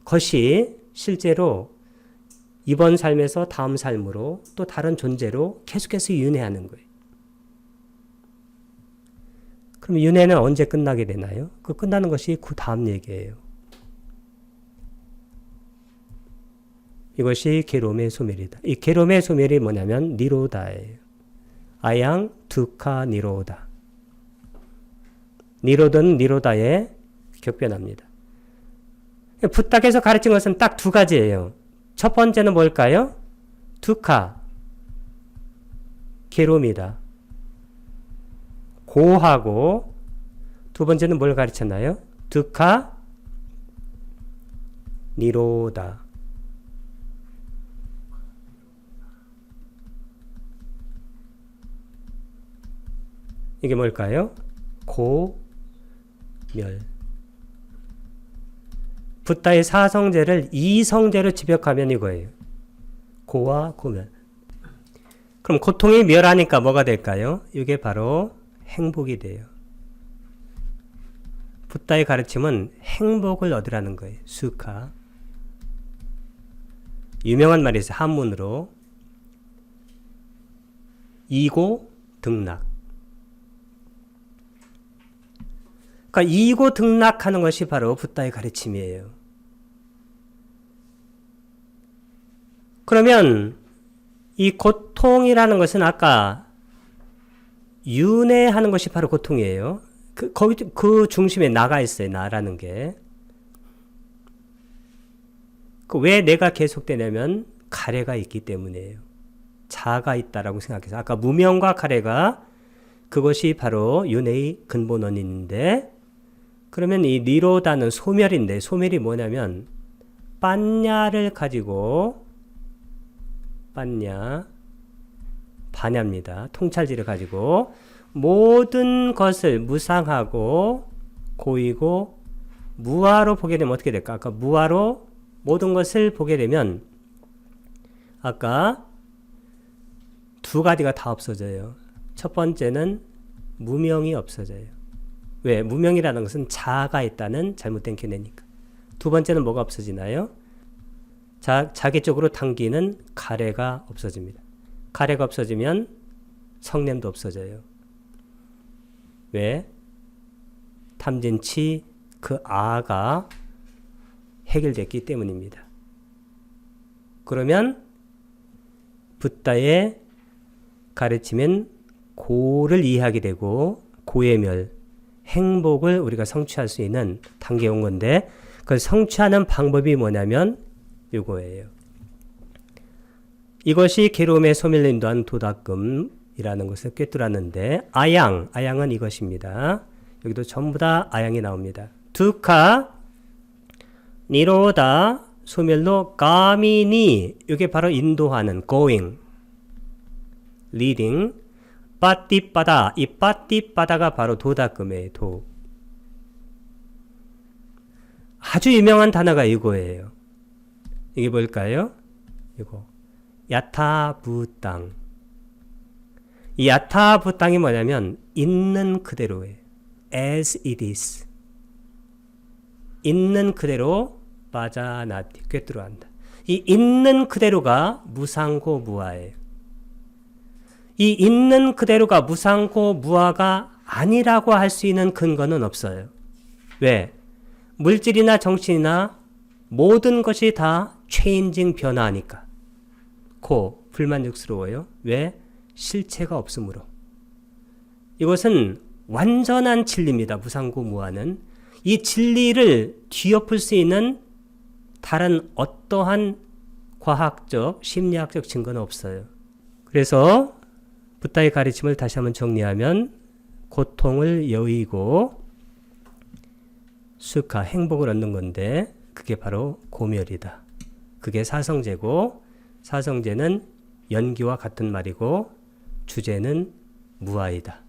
것이 실제로 이번 삶에서 다음 삶으로 또 다른 존재로 계속해서 윤회하는 거예요. 그럼 윤회는 언제 끝나게 되나요? 그 끝나는 것이 그 다음 얘기예요. 이것이 괴로움의 소멸이다. 이 괴로움의 소멸이 뭐냐면 니로다예요. 아양 두카 니로다. 니로든 니로다에 격변합니다. 부탁에서 가르친 것은 딱 두 가지예요. 첫 번째는 뭘까요? 두카, 괴로움이다. 고하고, 두 번째는 뭘 가르쳤나요? 두카, 니로다. 이게 뭘까요? 고멸. 붓다의 사성제를 이성제로 집약하면 이거예요. 고와 고멸. 그럼 고통이 멸하니까 뭐가 될까요? 이게 바로 행복이 돼요. 붓다의 가르침은 행복을 얻으라는 거예요. 수카. 유명한 말이 있어요. 한문으로. 이고 등락. 그러니까 이고 등락하는 것이 바로 붓다의 가르침이에요. 그러면 이 고통이라는 것은 아까 윤회하는 것이 바로 고통이에요. 그 중심에 나가 있어요. 나라는 게. 왜 내가 계속되냐면 가래가 있기 때문이에요. 자가 있다라고 생각해서 아까 무명과 가래가 그것이 바로 윤회의 근본 원인인데 그러면 이 니로다는 소멸인데 소멸이 뭐냐면 빠냐를 가지고 빠냐 반야입니다. 통찰지를 가지고 모든 것을 무상하고 고이고 무아로 보게 되면 어떻게 될까? 아까 무아로 모든 것을 보게 되면 아까 두 가지가 다 없어져요. 첫 번째는 무명이 없어져요. 왜? 무명이라는 것은 자아가 있다는 잘못된 견해니까. 두 번째는 뭐가 없어지나요? 자기 쪽으로 당기는 가래가 없어집니다. 가래가 없어지면 성냄도 없어져요. 왜? 탐진치 그 아가 해결됐기 때문입니다. 그러면 붓다의 가르치면 고를 이해하게 되고 고의 멸, 행복을 우리가 성취할 수 있는 단계에 온 건데 그걸 성취하는 방법이 뭐냐면 이거예요. 이것이 괴로움의 소멸을 인도한 도닦음이라는 것을 꿰뚫었는데 아양은 이것입니다. 여기도 전부 다 아양이 나옵니다. 두카, 니로다, 소멸로 가미니 이게 바로 인도하는 going, leading, 빠띠빠다 이 빠띠빠다가 바로 도닦음의 도. 아주 유명한 단어가 이거예요. 이게 뭘까요? 이거 야타부땅. 이 야타부땅이 뭐냐면 있는 그대로예요. as it is. 있는 그대로 빠자나티 꿰뚫어한다. 이 있는 그대로가 무상고 무아예요. 이 있는 그대로가 무상고 무아가 아니라고 할 수 있는 근거는 없어요. 왜? 물질이나 정신이나 모든 것이 다 체인징 변화하니까. 불만족스러워요. 왜? 실체가 없으므로. 이것은 완전한 진리입니다. 무상고 무아는. 이 진리를 뒤엎을 수 있는 다른 어떠한 과학적, 심리학적 증거는 없어요. 그래서 붓다의 가르침을 다시 한번 정리하면 고통을 여의고 수카, 행복을 얻는 건데 그게 바로 고멸이다. 그게 사성제고 사성제는 연기와 같은 말이고 주제는 무아이다.